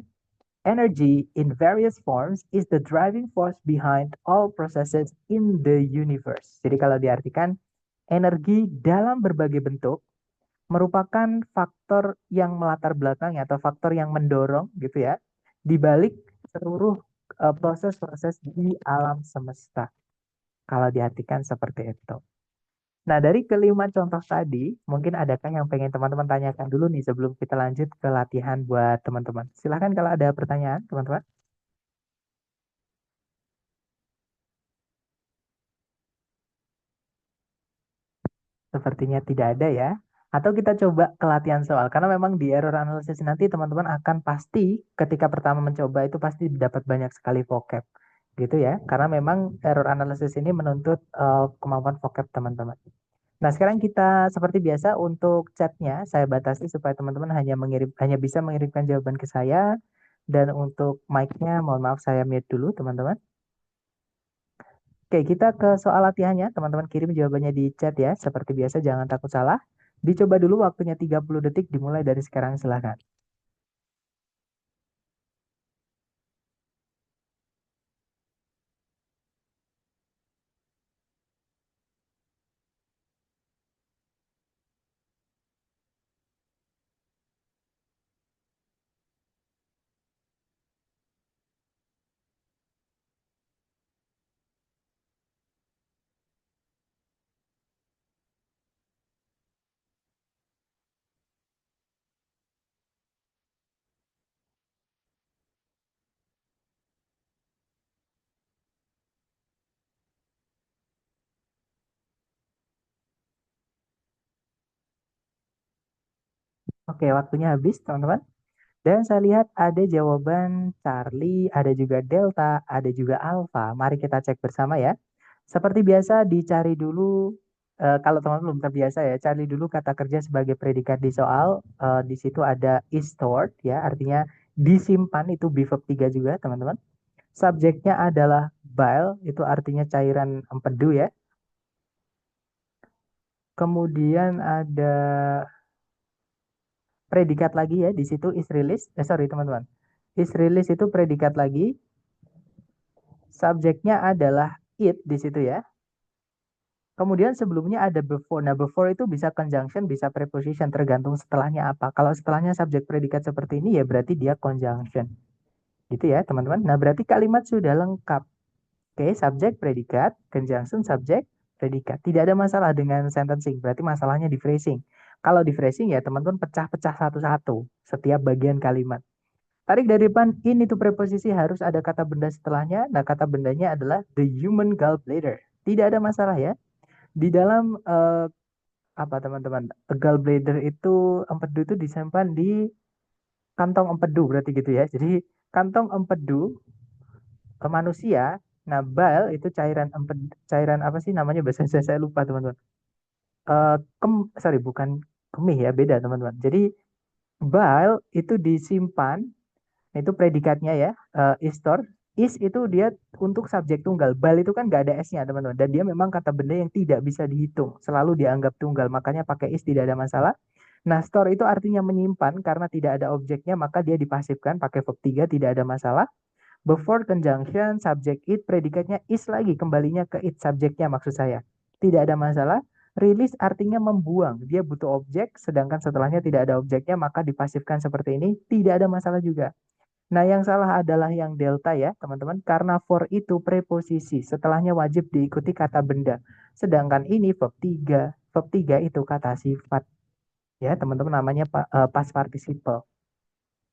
S1: energy in various forms is the driving force behind all processes in the universe. Jadi kalau diartikan, energi dalam berbagai bentuk merupakan faktor yang melatar belakang atau faktor yang mendorong gitu ya di balik seluruh proses-proses di alam semesta. Kalau diartikan seperti itu. Nah, dari kelima contoh tadi, mungkin adakah yang pengen teman-teman tanyakan dulu nih sebelum kita lanjut ke latihan buat teman-teman? Silahkan kalau ada pertanyaan, teman-teman. Sepertinya tidak ada ya. Atau kita coba ke latihan soal. Karena memang di error analysis nanti teman-teman akan pasti ketika pertama mencoba itu pasti dapat banyak sekali vocab. Gitu ya. Karena memang error analysis ini menuntut kemampuan vocab teman-teman. Nah, sekarang kita seperti biasa untuk chatnya saya batasi supaya teman-teman hanya bisa mengirimkan jawaban ke saya dan untuk mic-nya mohon maaf saya mute dulu teman-teman. Oke, kita ke soal latihannya. Teman-teman kirim jawabannya di chat ya. Seperti biasa jangan takut salah. Dicoba dulu waktunya 30 detik dimulai dari sekarang silahkan. Oke, waktunya habis teman-teman. Dan saya lihat ada jawaban Charlie, ada juga Delta, ada juga Alpha. Mari kita cek bersama ya. Seperti biasa dicari dulu, kalau teman-teman belum terbiasa ya, cari dulu kata kerja sebagai predikat di soal. Di situ ada is stored ya, artinya disimpan itu be verb 3 juga teman-teman. Subjeknya adalah bile, itu artinya cairan empedu ya. Kemudian ada predikat lagi ya, di situ is release. Sorry teman-teman. Is release itu predikat lagi. Subjeknya adalah it di situ ya. Kemudian sebelumnya ada before. Nah, before itu bisa conjunction, bisa preposition, tergantung setelahnya apa. Kalau setelahnya subjek predikat seperti ini ya berarti dia conjunction. Gitu ya, teman-teman. Nah, berarti kalimat sudah lengkap. Oke, subjek predikat, conjunction subjek predikat. Tidak ada masalah dengan sentencing, berarti masalahnya di phrasing. Kalau di phrasing ya teman-teman pecah-pecah satu-satu setiap bagian kalimat. Tarik dari depan, in itu preposisi harus ada kata benda setelahnya. Nah, kata bendanya adalah the human gallbladder. Tidak ada masalah ya. Di dalam apa teman-teman? Gallbladder itu empedu itu disimpan di kantong empedu berarti gitu ya. Jadi kantong empedu manusia Nah, bile itu cairan apa sih namanya bahasa saya lupa teman-teman. Eh sorry bukan kemih ya, beda teman-teman. Jadi bile itu disimpan, itu predikatnya ya, is store. Is itu dia untuk subjek tunggal. Bile itu kan nggak ada s-nya teman-teman. Dan dia memang kata benda yang tidak bisa dihitung. Selalu dianggap tunggal. Makanya pakai is tidak ada masalah. Nah, store itu artinya menyimpan karena tidak ada objeknya, maka dia dipasifkan pakai verb 3, tidak ada masalah. Before conjunction, subject it, predikatnya is lagi, kembalinya ke it, subjeknya maksud saya. Tidak ada masalah. Release artinya membuang, dia butuh objek, sedangkan setelahnya tidak ada objeknya, maka dipasifkan seperti ini, tidak ada masalah juga. Nah, yang salah adalah yang delta ya, teman-teman, karena for itu preposisi, setelahnya wajib diikuti kata benda. Sedangkan ini verb 3 itu kata sifat. Ya, teman-teman namanya past participle.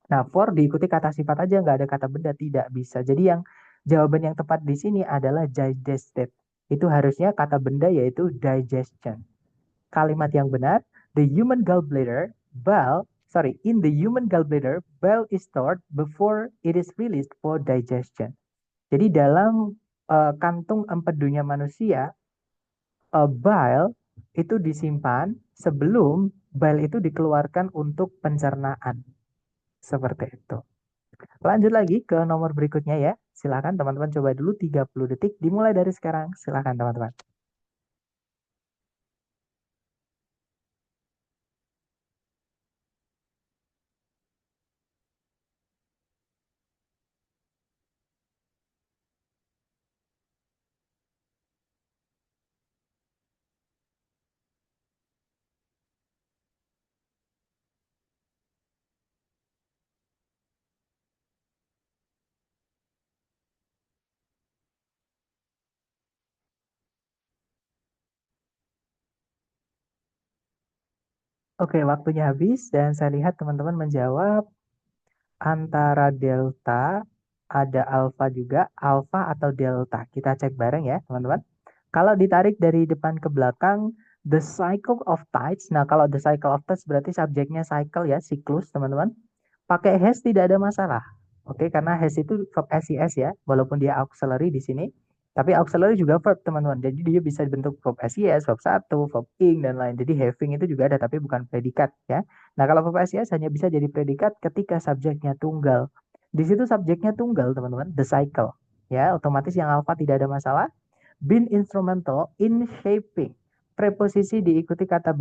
S1: Nah, for diikuti kata sifat aja, nggak ada kata benda, tidak bisa. Jadi yang jawaban yang tepat di sini adalah digested. Itu harusnya kata benda yaitu digestion. Kalimat yang benar, the human gallbladder, in the human gallbladder, bile is stored before it is released for digestion. Jadi dalam kantung empedunya manusia, bile itu disimpan sebelum bile itu dikeluarkan untuk pencernaan. Seperti itu. Lanjut lagi ke nomor berikutnya ya. Silakan teman-teman coba dulu 30 detik dimulai dari sekarang. Silakan teman-teman. Oke, waktunya habis dan saya lihat teman-teman menjawab antara delta, ada alfa juga, alfa atau delta. Kita cek bareng ya, teman-teman. Kalau ditarik dari depan ke belakang, the cycle of tides. Nah, kalau the cycle of tides berarti subjeknya cycle ya, siklus, teman-teman. Pakai has tidak ada masalah. Oke, karena has itu verb SES ya, walaupun dia auxiliary di sini. Tapi auxiliary juga verb, teman-teman. Jadi dia bisa dibentuk verb SES, verb satu, verb ing, dan lain. Jadi having itu juga ada, tapi bukan predikat ya. Nah, kalau verb SES hanya bisa jadi predikat ketika subjeknya tunggal. Di situ subjeknya tunggal, teman-teman. The cycle. Ya, otomatis yang alpha tidak ada masalah. Been instrumental in shaping. Preposisi diikuti kata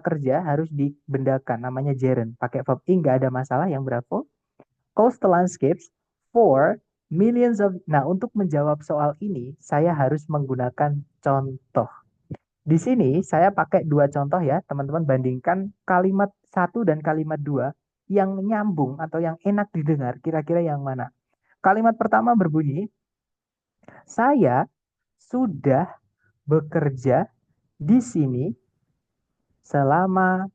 S1: kerja harus dibendakan, namanya gerund. Pakai verb ing nggak ada masalah, yang berapa? Coastal landscapes for millions of. Nah, untuk menjawab soal ini, saya harus menggunakan contoh. Di sini saya pakai dua contoh ya, teman-teman bandingkan kalimat satu dan kalimat dua yang nyambung atau yang enak didengar, kira-kira yang mana? Kalimat pertama berbunyi, saya sudah bekerja di sini selama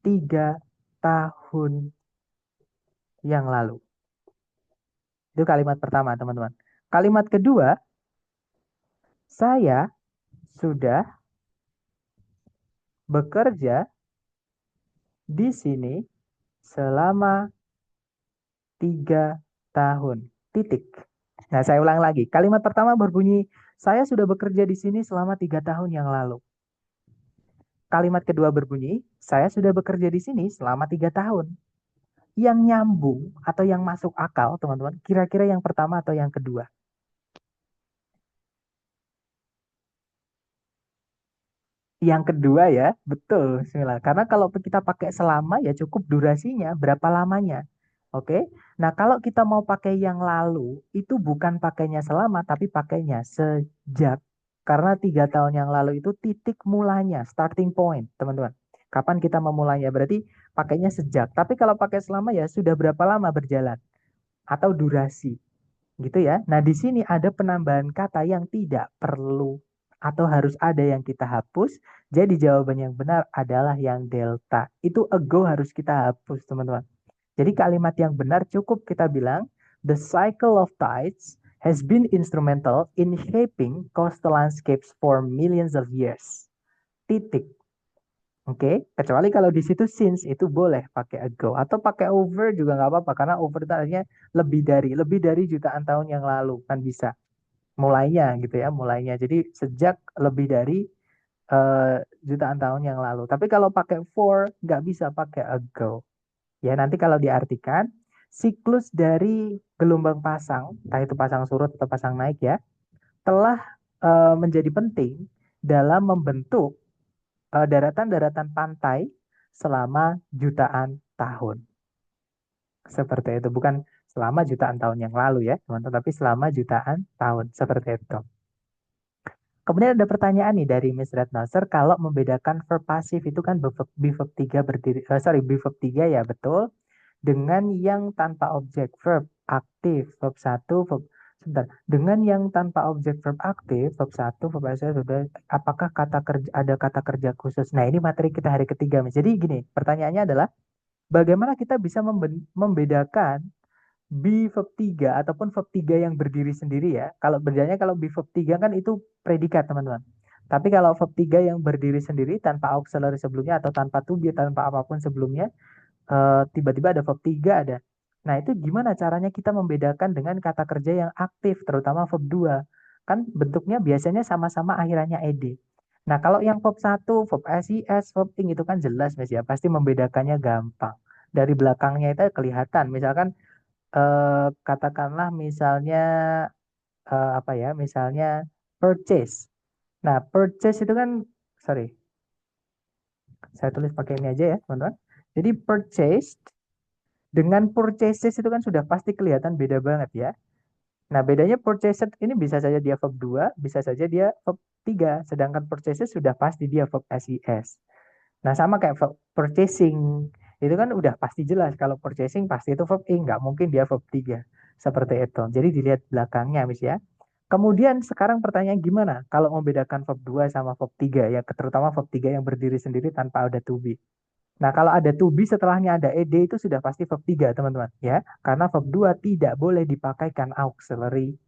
S1: 3 tahun yang lalu. Itu kalimat pertama, teman-teman. Kalimat kedua, saya sudah bekerja di sini selama 3 tahun. Titik. Nah, saya ulang lagi. Kalimat pertama berbunyi, saya sudah bekerja di sini selama 3 tahun yang lalu. Kalimat kedua berbunyi, saya sudah bekerja di sini selama 3 tahun. Yang nyambung atau yang masuk akal, teman-teman, kira-kira yang pertama atau yang kedua? Yang kedua ya, betul, Bismillah. Karena kalau kita pakai selama ya cukup durasinya, berapa lamanya. Oke. Nah, kalau kita mau pakai yang lalu, itu bukan pakainya selama, tapi pakainya sejak. Karena 3 tahun yang lalu itu titik mulanya, starting point, teman-teman. Kapan kita memulainya? Berarti pakainya sejak. Tapi kalau pakai selama ya sudah berapa lama berjalan atau durasi. Gitu ya. Nah, di sini ada penambahan kata yang tidak perlu atau harus ada yang kita hapus. Jadi jawaban yang benar adalah yang delta. Itu ago harus kita hapus, teman-teman. Jadi kalimat yang benar cukup kita bilang, the cycle of tides has been instrumental in shaping coastal landscapes for millions of years. Titik. Oke, kecuali kalau di situ since itu boleh pakai ago atau pakai over juga nggak apa-apa karena over itu artinya lebih dari jutaan tahun yang lalu kan bisa. mulainya gitu ya, mulainya. Jadi sejak lebih dari jutaan tahun yang lalu. Tapi kalau pakai for nggak bisa pakai ago. Ya nanti kalau diartikan siklus dari gelombang pasang, entah itu pasang surut atau pasang naik ya, telah menjadi penting dalam membentuk daratan-daratan pantai selama jutaan tahun. Seperti itu, bukan selama jutaan tahun yang lalu ya, teman-teman, tapi selama jutaan tahun. Seperti itu. Kemudian ada pertanyaan nih dari Miss Rednoser, kalau membedakan verb pasif itu kan verb 3 berdiri, verb 3 ya betul, dengan yang tanpa objek verb aktif, verb 1, sebentar, dengan yang tanpa objek verb aktif, verb 1, verb pasif, apakah ada kata kerja khusus? Nah ini materi kita hari ketiga, Miss. Jadi gini, pertanyaannya adalah, bagaimana kita bisa membedakan be verb 3 ataupun verb 3 yang berdiri sendiri ya. Kalau bedanya kalau be verb 3 kan itu predikat, teman-teman. Tapi kalau verb 3 yang berdiri sendiri tanpa auxiliary sebelumnya atau tanpa to be, tanpa apapun sebelumnya, tiba-tiba ada verb 3 ada. Nah, itu gimana caranya kita membedakan dengan kata kerja yang aktif, terutama verb 2? Kan bentuknya biasanya sama-sama akhirannya ed. Nah, kalau yang verb 1, verb SIS, verb ing itu kan jelas, Mas ya. Pasti membedakannya gampang. Dari belakangnya itu kelihatan. Misalkan katakanlah misalnya apa ya, misalnya purchase. Nah, purchase itu kan, sorry, saya tulis pakai ini aja ya, teman-teman. Jadi purchased dengan purchases itu kan sudah pasti kelihatan beda banget ya. Nah, bedanya purchased ini bisa saja dia verb 2, bisa saja dia verb 3, sedangkan purchases sudah pasti dia verb SIS. Nah, sama kayak verb purchasing. Itu kan udah pasti jelas kalau purchasing pasti itu verb ing, nggak mungkin dia verb 3. Seperti itu. Jadi dilihat belakangnya, Miss ya. Kemudian sekarang pertanyaan gimana kalau membedakan verb 2 sama verb 3 ya, terutama verb 3 yang berdiri sendiri tanpa ada to be. Nah, kalau ada to be setelahnya ada ed itu sudah pasti verb 3, teman-teman, ya. Karena verb 2 tidak boleh dipakaikan auxiliary.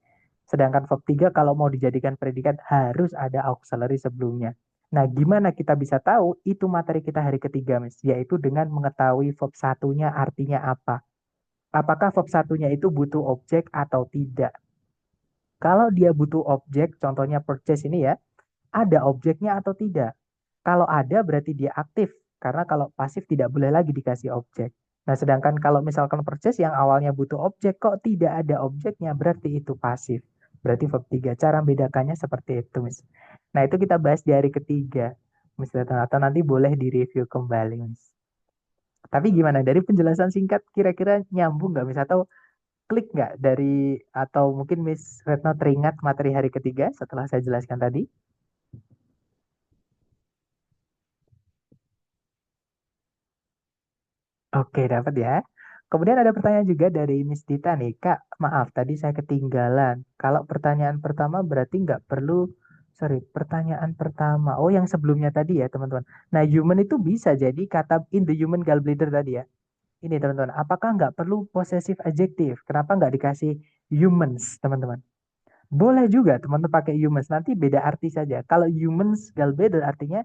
S1: Sedangkan verb 3 kalau mau dijadikan predikat harus ada auxiliary sebelumnya. Nah, gimana kita bisa tahu? Itu materi kita hari ketiga, Miss, yaitu dengan mengetahui verb satunya artinya apa. Apakah verb satunya itu butuh objek atau tidak? Kalau dia butuh objek, contohnya purchase ini ya, ada objeknya atau tidak? Kalau ada berarti dia aktif, karena kalau pasif tidak boleh lagi dikasih objek. Nah, sedangkan kalau misalkan purchase yang awalnya butuh objek kok tidak ada objeknya, berarti itu pasif. Berarti verb 3. Cara membedakannya seperti itu, Miss. Nah, itu kita bahas di hari ketiga, Miss. Atau nanti boleh direview kembali, Miss. Tapi gimana, dari penjelasan singkat kira-kira nyambung nggak, Miss? Atau klik nggak dari, atau mungkin Miss Retno teringat materi hari ketiga setelah saya jelaskan tadi? Oke, dapat ya. Kemudian ada pertanyaan juga dari Miss Dita nih, Kak, maaf tadi saya ketinggalan. Kalau pertanyaan pertama berarti nggak perlu, sorry, pertanyaan pertama. Oh, yang sebelumnya tadi ya, teman-teman. Nah, human itu bisa jadi kata in the human gallbladder tadi ya. Ini, teman-teman, apakah nggak perlu possessive adjective? Kenapa nggak dikasih humans, teman-teman? Boleh juga, teman-teman, pakai humans. Nanti beda arti saja. Kalau humans gallbladder artinya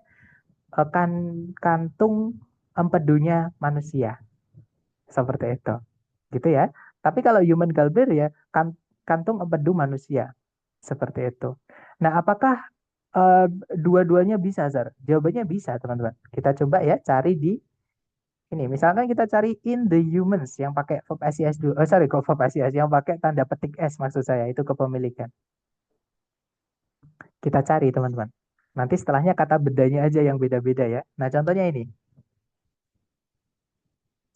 S1: kan kantung empedunya manusia. Seperti itu. Gitu ya. Tapi kalau human gallbladder ya kantung empedu manusia. Seperti itu. Nah, apakah dua-duanya bisa, Zar? Jawabannya bisa, teman-teman. Kita coba ya cari di ini. Misalkan kita cari in the humans yang pakai verb SIS dulu. Oh, sorry, kok verb SIS yang pakai tanda petik S maksud saya itu kepemilikan. Kita cari, teman-teman. Nanti setelahnya kata bedanya aja yang beda-beda ya. Nah, contohnya ini.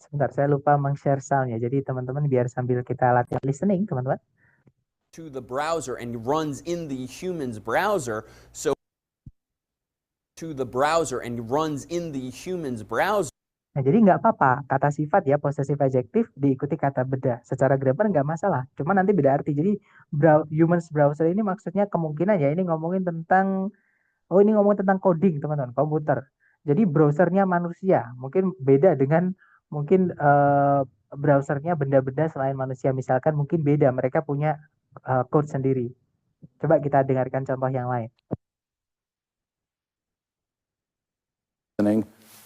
S1: Sebentar, saya lupa meng-share sound-nya. Jadi teman-teman biar sambil kita latihan listening, teman-teman.
S2: To the browser and runs in the human's browser. So to the browser and runs in the human's browser.
S1: Nah, jadi nggak apa-apa kata sifat ya, possessive adjective diikuti kata beda. Secara grammar nggak masalah. Cuma nanti beda arti. Jadi humans browser ini maksudnya kemungkinan ya ini ngomongin tentang, oh ini ngomongin tentang coding, teman-teman, komputer. Jadi browsernya manusia. Mungkin beda dengan mungkin browsernya benda-benda selain manusia. Misalkan mungkin beda, mereka punya code sendiri. Coba kita dengarkan contoh yang lain.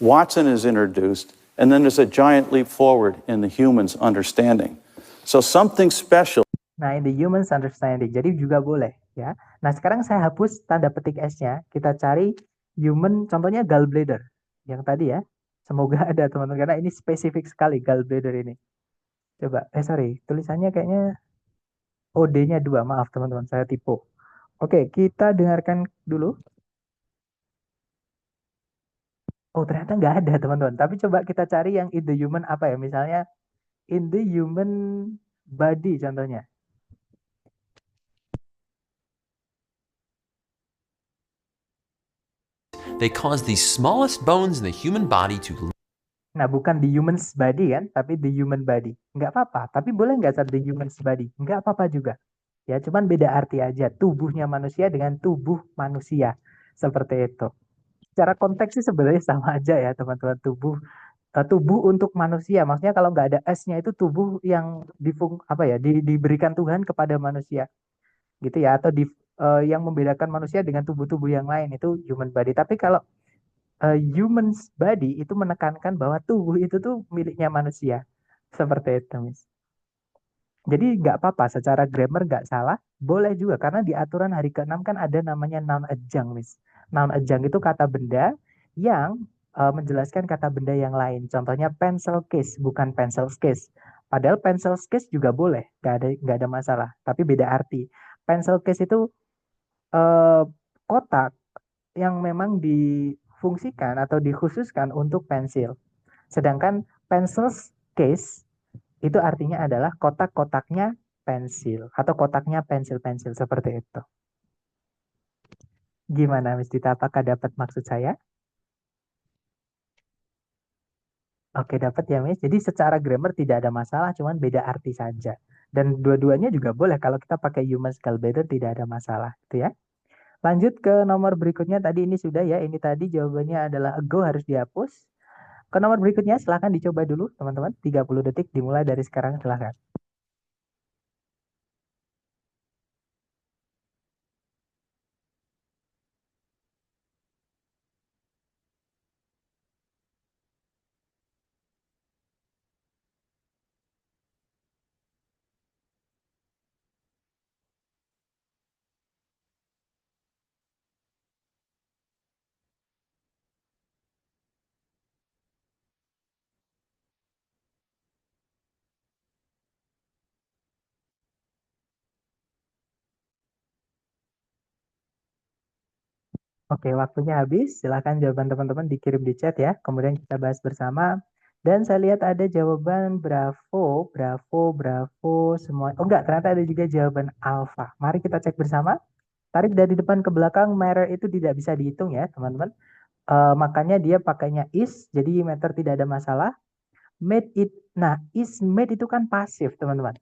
S3: Watson is introduced, and then there's a giant leap forward in the human's understanding. So something special.
S1: Nah, in the human's understanding. Jadi juga boleh. ya. Nah, sekarang saya hapus tanda petik S-nya. Kita cari human, contohnya gallbladder. Yang tadi ya. Semoga ada teman-teman, karena ini spesifik sekali gallbladder ini. Coba, sorry, tulisannya kayaknya OD-nya 2. Maaf teman-teman, saya tipu. Oke, kita dengarkan dulu. Oh, ternyata nggak ada teman-teman. Tapi coba kita cari yang in the human apa ya. Misalnya in the human body contohnya.
S4: They cause the smallest bones in the human body to.
S1: Nah, bukan the human's body kan, tapi the human body. Nggak apa-apa, tapi boleh nggak saat the human's body? Nggak apa-apa juga. Ya, cuman beda arti aja. Tubuhnya manusia dengan tubuh manusia. Seperti itu. Secara konteks sih sebenarnya sama aja ya, teman-teman. Tubuh untuk manusia. Maksudnya kalau nggak ada S-nya itu tubuh yang diberikan Tuhan kepada manusia. Gitu ya. Atau yang membedakan manusia dengan tubuh-tubuh yang lain. Itu human body. Tapi kalau human's body itu menekankan bahwa tubuh itu tuh miliknya manusia. Seperti itu, Miss. Jadi nggak apa-apa, secara grammar nggak salah, boleh juga. Karena di aturan hari ke-6 kan ada namanya noun adjunct, Miss. Noun adjunct itu kata benda yang menjelaskan kata benda yang lain. Contohnya pencil case, bukan pencil case. Padahal pencil case juga boleh, nggak ada masalah. Tapi beda arti. Pencil case itu eh, kotak yang memang difungsikan atau dikhususkan untuk pensil. Sedangkan pencil case itu artinya adalah kotak-kotaknya pensil atau kotaknya pensil-pensil seperti itu. Gimana Miss Dita, apakah dapat maksud saya? Oke, dapat ya Miss. Jadi secara grammar tidak ada masalah, cuman beda arti saja. Dan dua-duanya juga boleh kalau kita pakai human scale better tidak ada masalah, gitu ya. Lanjut ke nomor berikutnya, tadi ini sudah ya, ini tadi jawabannya adalah go harus dihapus. Ke nomor berikutnya silahkan dicoba dulu teman-teman, 30 detik dimulai dari sekarang silahkan. Oke, waktunya habis. Silahkan jawaban teman-teman dikirim di chat ya. Kemudian kita bahas bersama. Dan saya lihat ada jawaban bravo, bravo, bravo, semua. Oh enggak, ternyata ada juga jawaban alpha. Mari kita cek bersama. Tarik dari depan ke belakang, matter itu tidak bisa dihitung ya, teman-teman. Makanya dia pakainya is, jadi matter tidak ada masalah. Made it, nah is made itu kan pasif, teman-teman.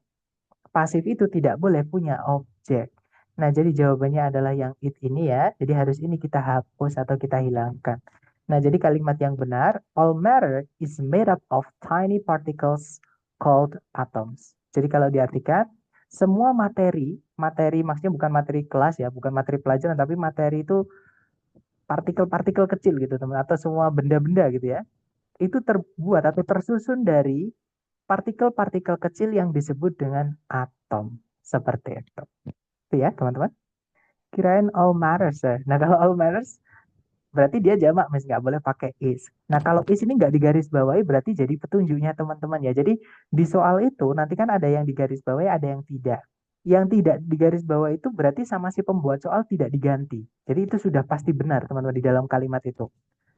S1: Pasif itu tidak boleh punya objek. Nah, jadi jawabannya adalah yang it ini ya. Jadi harus ini kita hapus atau kita hilangkan. Nah, jadi kalimat yang benar, all matter is made up of tiny particles called atoms. Jadi kalau diartikan, semua materi, materi maksudnya bukan materi kelas ya, bukan materi pelajaran, tapi materi itu partikel-partikel kecil gitu teman, atau semua benda-benda gitu ya. Itu terbuat atau tersusun dari partikel-partikel kecil yang disebut dengan atom. Seperti itu. Itu ya teman-teman. Kirain all matters ya. Nah kalau all matters berarti dia jamak, Mas, nggak boleh pakai is. Nah kalau is ini nggak digaris bawahi berarti jadi petunjuknya teman-teman ya. Jadi di soal itu nanti kan ada yang digaris bawahi, ada yang tidak. Yang tidak digaris bawah itu berarti sama si pembuat soal tidak diganti. Jadi itu sudah pasti benar teman-teman di dalam kalimat itu.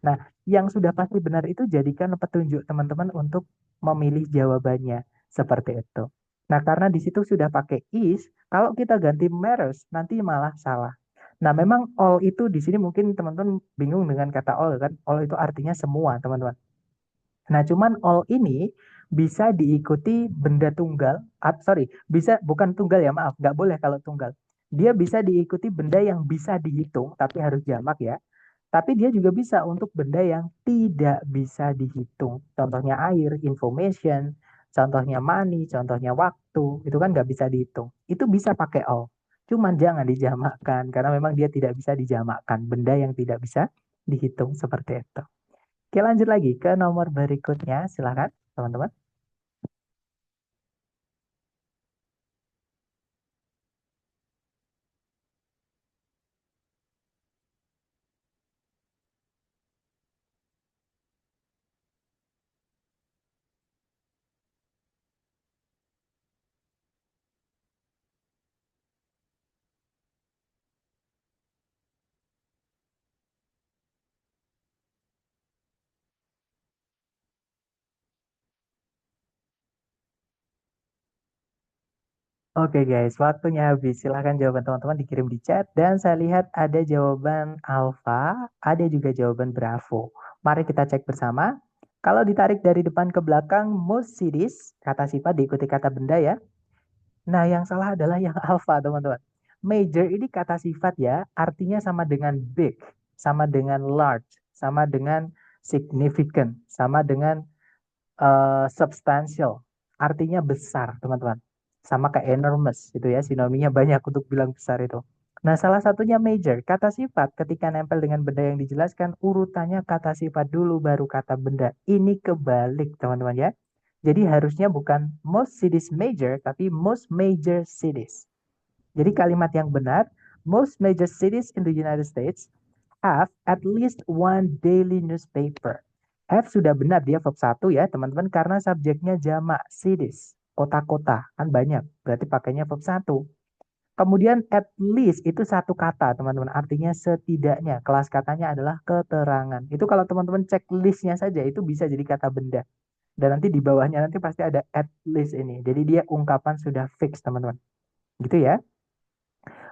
S1: Nah, yang sudah pasti benar itu jadikan petunjuk teman-teman untuk memilih jawabannya seperti itu. Nah, karena di situ sudah pakai is, kalau kita ganti matters nanti malah salah. Nah, memang all itu di sini mungkin teman-teman bingung dengan kata all kan. All itu artinya semua, teman-teman. Nah, cuman all ini bisa diikuti benda tunggal, bisa bukan tunggal ya, maaf, nggak boleh kalau tunggal. Dia bisa diikuti benda yang bisa dihitung, tapi harus jamak ya. Tapi dia juga bisa untuk benda yang tidak bisa dihitung. Contohnya air, information, contohnya money, contohnya waktu, itu kan nggak bisa dihitung. Itu bisa pakai all. Cuman jangan dijamakkan, karena memang dia tidak bisa dijamakkan. Benda yang tidak bisa dihitung seperti itu. Oke, lanjut lagi ke nomor berikutnya. Silakan, teman-teman. Oke guys, waktunya habis. Silahkan jawaban teman-teman dikirim di chat. Dan saya lihat ada jawaban alfa, ada juga jawaban bravo. Mari kita cek bersama. Kalau ditarik dari depan ke belakang, most cities, kata sifat diikuti kata benda ya. Nah, yang salah adalah yang alfa, teman-teman. Major ini kata sifat ya, artinya sama dengan big, sama dengan large, sama dengan significant, sama dengan substantial. Artinya besar, teman-teman. Sama kayak enormous, itu ya, sinonimnya banyak untuk bilang besar itu. Nah, salah satunya major. Kata sifat ketika nempel dengan benda yang dijelaskan, urutannya kata sifat dulu, baru kata benda. Ini kebalik, teman-teman ya. Jadi harusnya bukan most cities major, tapi most major cities. Jadi kalimat yang benar, most major cities in the United States have at least one daily newspaper. Have sudah benar, dia verb 1 ya teman-teman, karena subjeknya jamak, cities, kota-kota, kan banyak, berarti pakainya verb 1. Kemudian at least itu satu kata teman-teman, artinya setidaknya, kelas katanya adalah keterangan. Itu kalau teman-teman cek listnya saja, itu bisa jadi kata benda. Dan nanti di bawahnya nanti pasti ada at least ini. Jadi dia ungkapan sudah fix teman-teman. Gitu ya.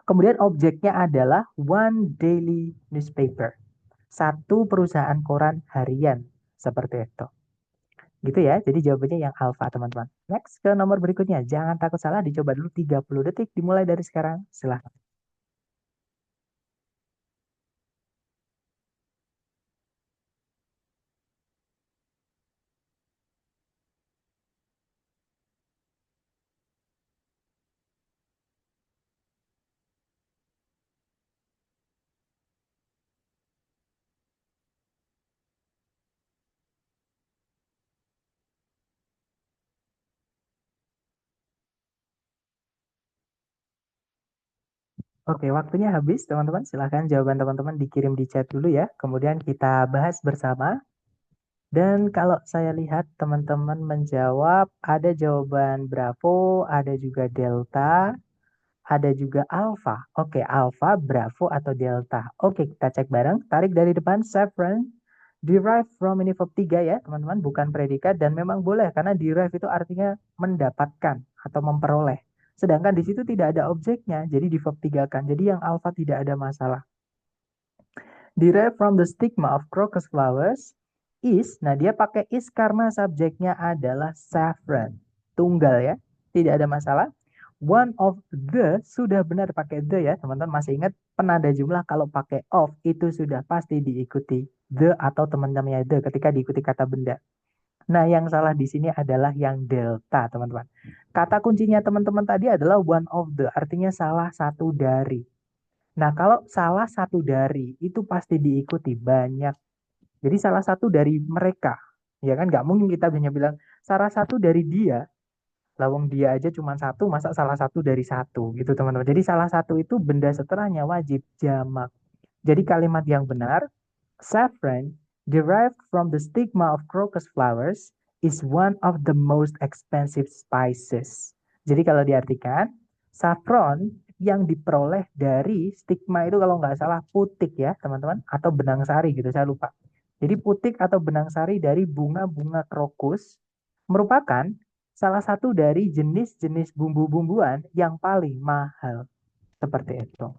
S1: Kemudian objeknya adalah one daily newspaper. Satu perusahaan koran harian. Seperti itu. Gitu ya. Jadi jawabannya yang alfa teman-teman. Next ke nomor berikutnya. Jangan takut salah. Dicoba dulu 30 detik. Dimulai dari sekarang. Silahkan. Oke, waktunya habis teman-teman. Silahkan jawaban teman-teman dikirim di chat dulu ya. Kemudian kita bahas bersama. Dan kalau saya lihat teman-teman menjawab ada jawaban Bravo, ada juga Delta, ada juga Alpha. Oke, Alpha, Bravo, atau Delta. Oke, kita cek bareng. Tarik dari depan, saffron. Derive from ini verb 3 ya, teman-teman. Bukan predikat dan memang boleh karena derive itu artinya mendapatkan atau memperoleh. Sedangkan di situ tidak ada objeknya, jadi di verb 3 kan. Jadi yang alpha tidak ada masalah. Derived from the stigma of crocus flowers is, nah dia pakai is karena subjeknya adalah saffron. Tunggal ya, tidak ada masalah. One of the, sudah benar pakai the ya, teman-teman masih ingat penanda jumlah kalau pakai of itu sudah pasti diikuti the atau teman-temannya the ketika diikuti kata benda. Nah, yang salah di sini adalah yang delta, teman-teman. Kata kuncinya teman-teman tadi adalah one of the, artinya salah satu dari. Nah, kalau salah satu dari itu pasti diikuti banyak. Jadi salah satu dari mereka, ya kan nggak mungkin kita hanya bilang salah satu dari dia, lawang dia aja cuma satu, masa salah satu dari satu gitu teman-teman. Jadi salah satu itu benda setelahnya wajib jamak. Jadi kalimat yang benar, saffron derived from the stigma of crocus flowers is one of the most expensive spices. Jadi kalau diartikan, saffron yang diperoleh dari stigma itu kalau nggak salah putik ya teman-teman, atau benang sari gitu, saya lupa. Jadi putik atau benang sari dari bunga-bunga krokus merupakan salah satu dari jenis-jenis bumbu-bumbuan yang paling mahal. Seperti itu.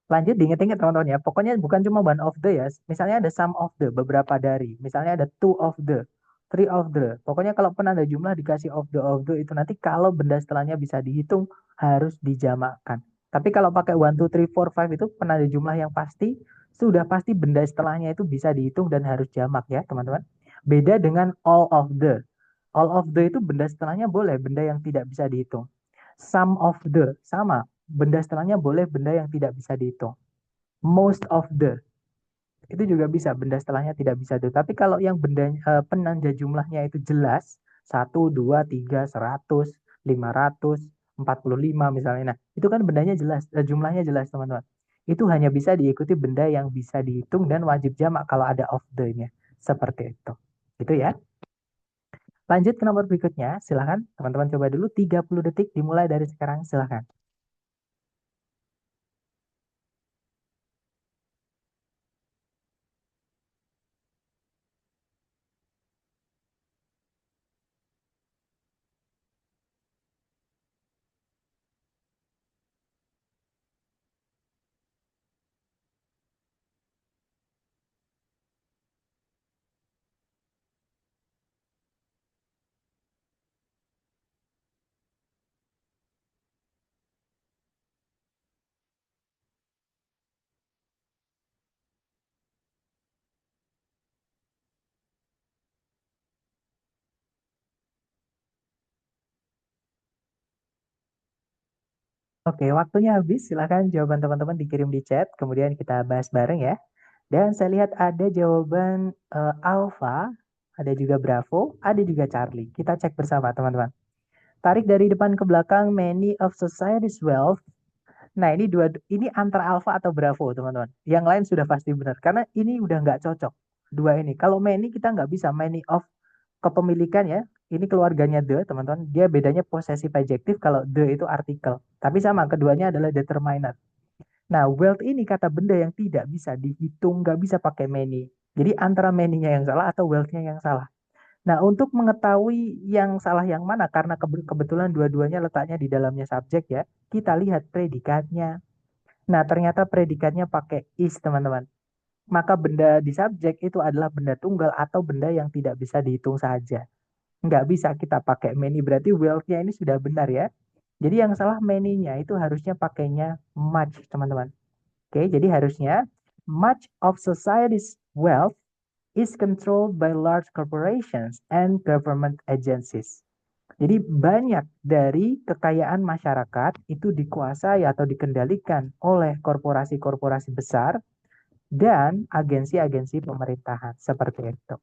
S1: Lanjut diinget-inget teman-teman ya. Pokoknya bukan cuma one of the ya. Misalnya ada some of the, beberapa dari. Misalnya ada two of the, three of the. Pokoknya kalau penanda jumlah dikasih of the itu nanti kalau benda setelahnya bisa dihitung harus dijamakkan. Tapi kalau pakai one, two, three, four, five itu penanda jumlah yang pasti, sudah pasti benda setelahnya itu bisa dihitung dan harus jamak ya teman-teman. Beda dengan all of the. All of the itu benda setelahnya boleh, benda yang tidak bisa dihitung. Some of the, sama benda setelahnya boleh benda yang tidak bisa dihitung. Most of the itu juga bisa benda setelahnya tidak bisa dihitung. Tapi kalau yang benda penanda jumlahnya itu jelas 1, 2, 3, 100, 500, 45 misalnya. Nah, itu kan bendanya jelas, jumlahnya jelas teman-teman. Itu hanya bisa diikuti benda yang bisa dihitung dan wajib jamak kalau ada of the-nya. Seperti itu. Gitu ya. Lanjut ke nomor berikutnya. Silahkan teman-teman coba dulu 30 detik dimulai dari sekarang. Silahkan. Oke, waktunya habis. Silakan jawaban teman-teman dikirim di chat, kemudian kita bahas bareng ya. Dan saya lihat ada jawaban Alpha, ada juga Bravo, ada juga Charlie. Kita cek bersama teman-teman. Tarik dari depan ke belakang, many of society's wealth. Nah, ini antara Alpha atau Bravo, teman-teman. Yang lain sudah pasti benar, karena ini udah nggak cocok. Dua ini. Kalau many kita nggak bisa, many of kepemilikan ya. Ini keluarganya the, teman-teman. Dia bedanya possessive adjective kalau the itu artikel. Tapi sama, keduanya adalah determiner. Nah, wealth ini kata benda yang tidak bisa dihitung, nggak bisa pakai many. Jadi antara many-nya yang salah atau wealth-nya yang salah. Nah, untuk mengetahui yang salah yang mana, karena kebetulan dua-duanya letaknya di dalamnya subjek ya, kita lihat predikatnya. Nah, ternyata predikatnya pakai is, teman-teman. Maka benda di subjek itu adalah benda tunggal atau benda yang tidak bisa dihitung saja. Nggak bisa kita pakai many, berarti wealth-nya ini sudah benar ya. Jadi yang salah many-nya itu harusnya pakainya much, teman-teman. Oke, jadi harusnya much of society's wealth is controlled by large corporations and government agencies. Jadi banyak dari kekayaan masyarakat itu dikuasai atau dikendalikan oleh korporasi-korporasi besar dan agensi-agensi pemerintahan seperti itu.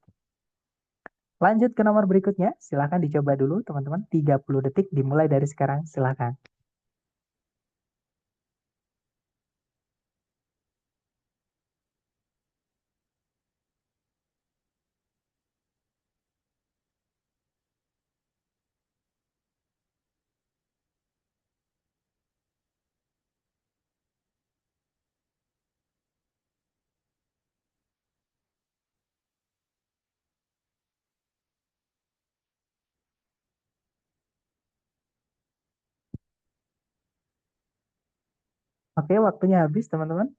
S1: Lanjut ke nomor berikutnya, silahkan dicoba dulu teman-teman. 30 detik dimulai dari sekarang, silahkan. Oke, waktunya habis teman-teman.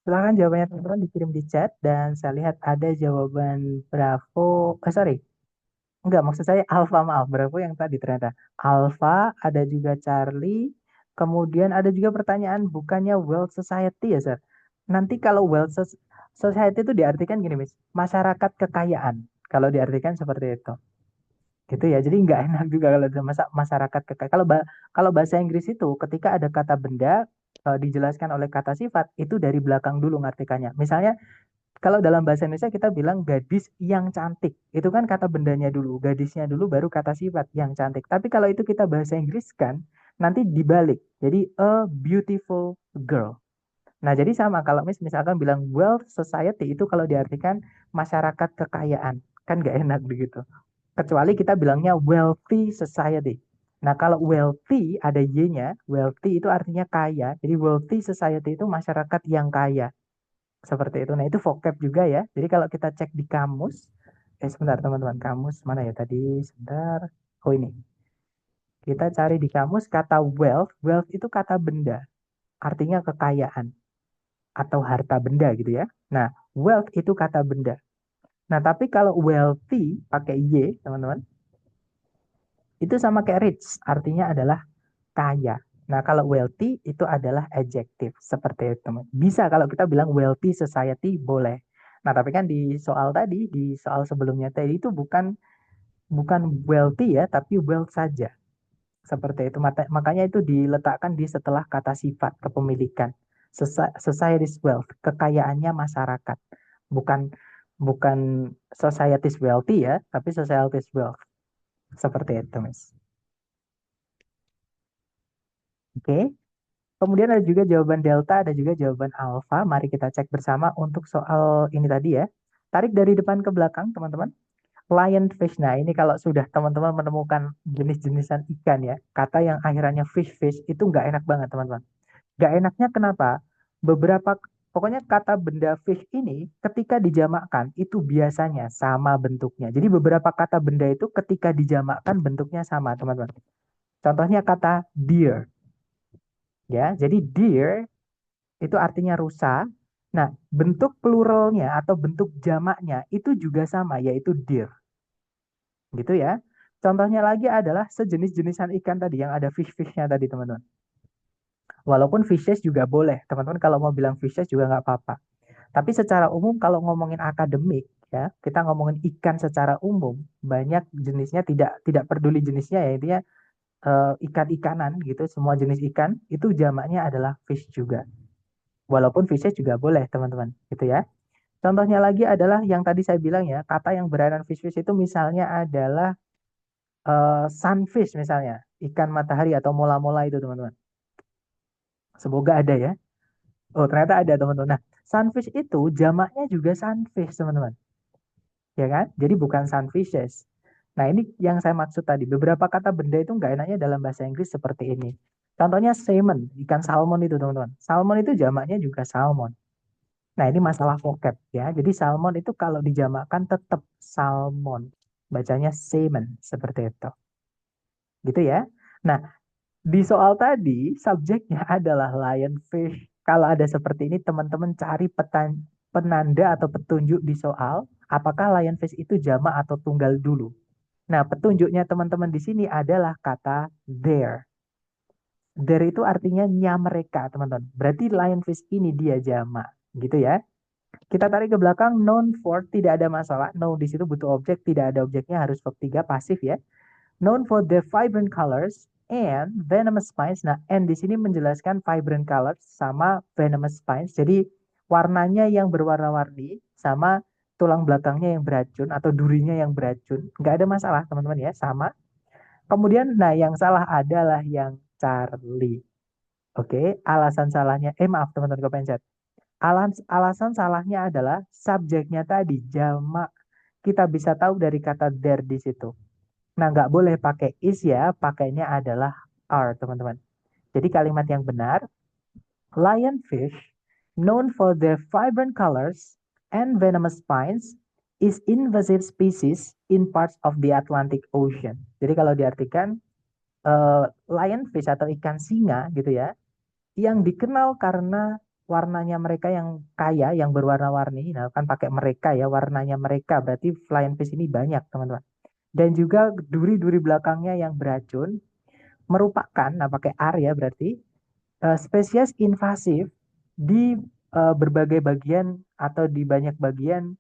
S1: Silahkan jawabannya teman-teman dikirim di chat dan saya lihat ada jawaban Bravo. Sorry, enggak, maksud saya Alpha, maaf. Bravo yang tadi ternyata. Alpha, ada juga Charlie. Kemudian ada juga pertanyaan, bukannya Wealth Society ya, Sir? Nanti kalau Society itu diartikan gini, Miss. Masyarakat kekayaan. Kalau diartikan seperti itu. Gitu ya. Jadi nggak enak juga kalau ada masyarakat kekayaan. Kalau bahasa Inggris itu ketika ada kata benda dijelaskan oleh kata sifat, itu dari belakang dulu ngartikannya. Misalnya kalau dalam bahasa Indonesia kita bilang gadis yang cantik, itu kan kata bendanya dulu, gadisnya dulu baru kata sifat yang cantik. Tapi kalau itu kita bahasa Inggris kan, nanti dibalik. Jadi a beautiful girl. Nah, jadi sama kalau misalkan bilang wealth society itu kalau diartikan masyarakat kekayaan, kan nggak enak begitu. Kecuali kita bilangnya wealthy society. Nah, kalau wealthy ada y-nya, wealthy itu artinya kaya. Jadi wealthy society itu masyarakat yang kaya. Seperti itu. Nah, itu vocab juga ya. Jadi kalau kita cek di kamus, sebentar teman-teman, kamus mana ya tadi? Sebentar. Oh ini. Kita cari di kamus kata wealth. Wealth itu kata benda. Artinya kekayaan atau harta benda gitu ya. Nah, wealth itu kata benda. Nah, tapi kalau wealthy pakai y, teman-teman, itu sama kayak rich, artinya adalah kaya. Nah, kalau wealthy itu adalah adjective seperti itu. Bisa kalau kita bilang wealthy society boleh. Nah, tapi kan di soal tadi, di soal sebelumnya tadi itu bukan wealthy ya, tapi wealth saja. Seperti itu. Makanya itu diletakkan di setelah kata sifat kepemilikan. Society's wealth, kekayaannya masyarakat. Bukan bukan society's wealthy ya, tapi society's wealth. Seperti itu, Miss. Oke. Kemudian ada juga jawaban delta, ada juga jawaban alfa. Mari kita cek bersama untuk soal ini tadi ya. Tarik dari depan ke belakang, teman-teman. Lionfish. Nah, ini kalau sudah teman-teman menemukan jenis-jenisan ikan ya, kata yang akhirannya fish itu nggak enak banget, teman-teman. Nggak enaknya kenapa? Pokoknya kata benda fish ini ketika dijamakkan itu biasanya sama bentuknya. Jadi beberapa kata benda itu ketika dijamakkan bentuknya sama, teman-teman. Contohnya kata deer. Ya, jadi deer itu artinya rusa. Nah, bentuk pluralnya atau bentuk jamaknya itu juga sama, yaitu deer. Gitu ya. Contohnya lagi adalah sejenis-jenisan ikan tadi yang ada fish-fishnya tadi, teman-teman. Walaupun fishes juga boleh, teman-teman kalau mau bilang fishes juga nggak apa-apa. Tapi secara umum kalau ngomongin akademik, ya kita ngomongin ikan secara umum, banyak jenisnya tidak peduli jenisnya ya, intinya ikan-ikanan gitu, semua jenis ikan itu jamaknya adalah fish juga. Walaupun fishes juga boleh teman-teman, gitu ya. Contohnya lagi adalah yang tadi saya bilang ya, kata yang berairan fish-fish itu misalnya adalah sunfish misalnya, ikan matahari atau mola-mola itu teman-teman. Semoga ada ya. Oh ternyata ada teman-teman. Nah sunfish itu jamaknya juga sunfish teman-teman. Ya kan? Jadi bukan sunfishes. Nah ini yang saya maksud tadi. Beberapa kata benda itu nggak enaknya dalam bahasa Inggris seperti ini. Contohnya salmon, ikan salmon itu teman-teman. Salmon itu jamaknya juga salmon. Nah, ini masalah vocab ya. Jadi salmon itu kalau dijamakkan tetap salmon. Bacanya salmon seperti itu. Gitu ya. Nah, di soal tadi subjeknya adalah lionfish. Kalau ada seperti ini teman-teman cari penanda atau petunjuk di soal apakah lionfish itu jamak atau tunggal dulu. Nah, petunjuknya teman-teman di sini adalah kata there. There itu artinya nya mereka, teman-teman. Berarti lionfish ini dia jamak, gitu ya. Kita tarik ke belakang, known for tidak ada masalah. No di situ butuh objek, tidak ada objeknya harus verb 3 pasif ya. Known for the vibrant colors and venomous spines. Nah, and di sini menjelaskan vibrant colors sama venomous spines. Jadi warnanya yang berwarna-warni sama tulang belakangnya yang beracun atau durinya yang beracun. Nggak ada masalah teman-teman ya, sama. Kemudian, nah yang salah adalah yang Charlie. Oke, alasan salahnya, maaf teman-teman kepencet. Alasan salahnya adalah subjeknya tadi jamak. Kita bisa tahu dari kata there di situ. Nah, nggak boleh pakai is ya, pakainya adalah are, teman-teman. Jadi kalimat yang benar, lionfish, known for their vibrant colors and venomous spines, is invasive species in parts of the Atlantic Ocean. Jadi kalau diartikan, lionfish atau ikan singa gitu ya, yang dikenal karena warnanya mereka yang kaya, yang berwarna-warni. Nah, kan pakai mereka ya, warnanya mereka. Berarti lionfish ini banyak, teman-teman. Dan juga duri-duri belakangnya yang beracun merupakan, nah pakai are ya berarti, spesies invasif di berbagai bagian atau di banyak bagian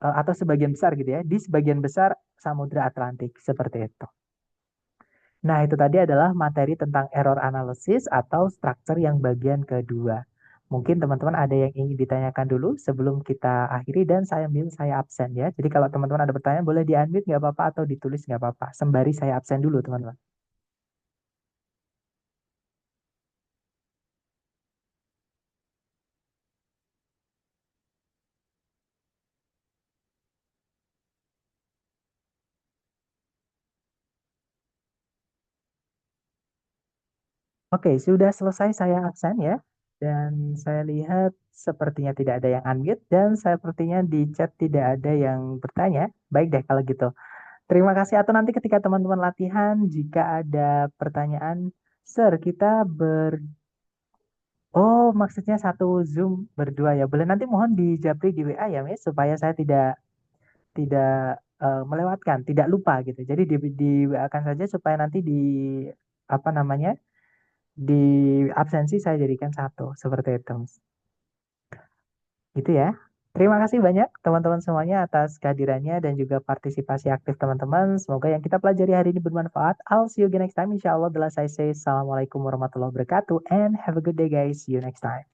S1: atau sebagian besar gitu ya, di sebagian besar Samudra Atlantik seperti itu. Nah, itu tadi adalah materi tentang error analysis atau structure yang bagian kedua. Mungkin teman-teman ada yang ingin ditanyakan dulu sebelum kita akhiri dan saya absen ya. Jadi kalau teman-teman ada pertanyaan boleh di-unmute nggak apa-apa atau ditulis nggak apa-apa. Sembari saya absen dulu teman-teman. Oke, sudah selesai saya absen ya. Dan saya lihat sepertinya tidak ada yang unmute dan sepertinya di chat tidak ada yang bertanya. Baik deh kalau gitu. Terima kasih atau nanti ketika teman-teman latihan jika ada pertanyaan, Sir, kita Oh, maksudnya satu Zoom berdua ya. Boleh nanti mohon dijapri di WA ya, Miss, supaya saya tidak melewatkan, tidak lupa gitu. Jadi di WA-kan saja supaya nanti di apa namanya? Di absensi saya jadikan satu seperti itu, Miss. Gitu ya. Terima kasih banyak teman-teman semuanya atas kehadirannya dan juga partisipasi aktif teman-teman. Semoga yang kita pelajari hari ini bermanfaat. I'll see you again next time. Insya Allah, bila saya say Assalamualaikum warahmatullahi wabarakatuh and have a good day guys. See you next time.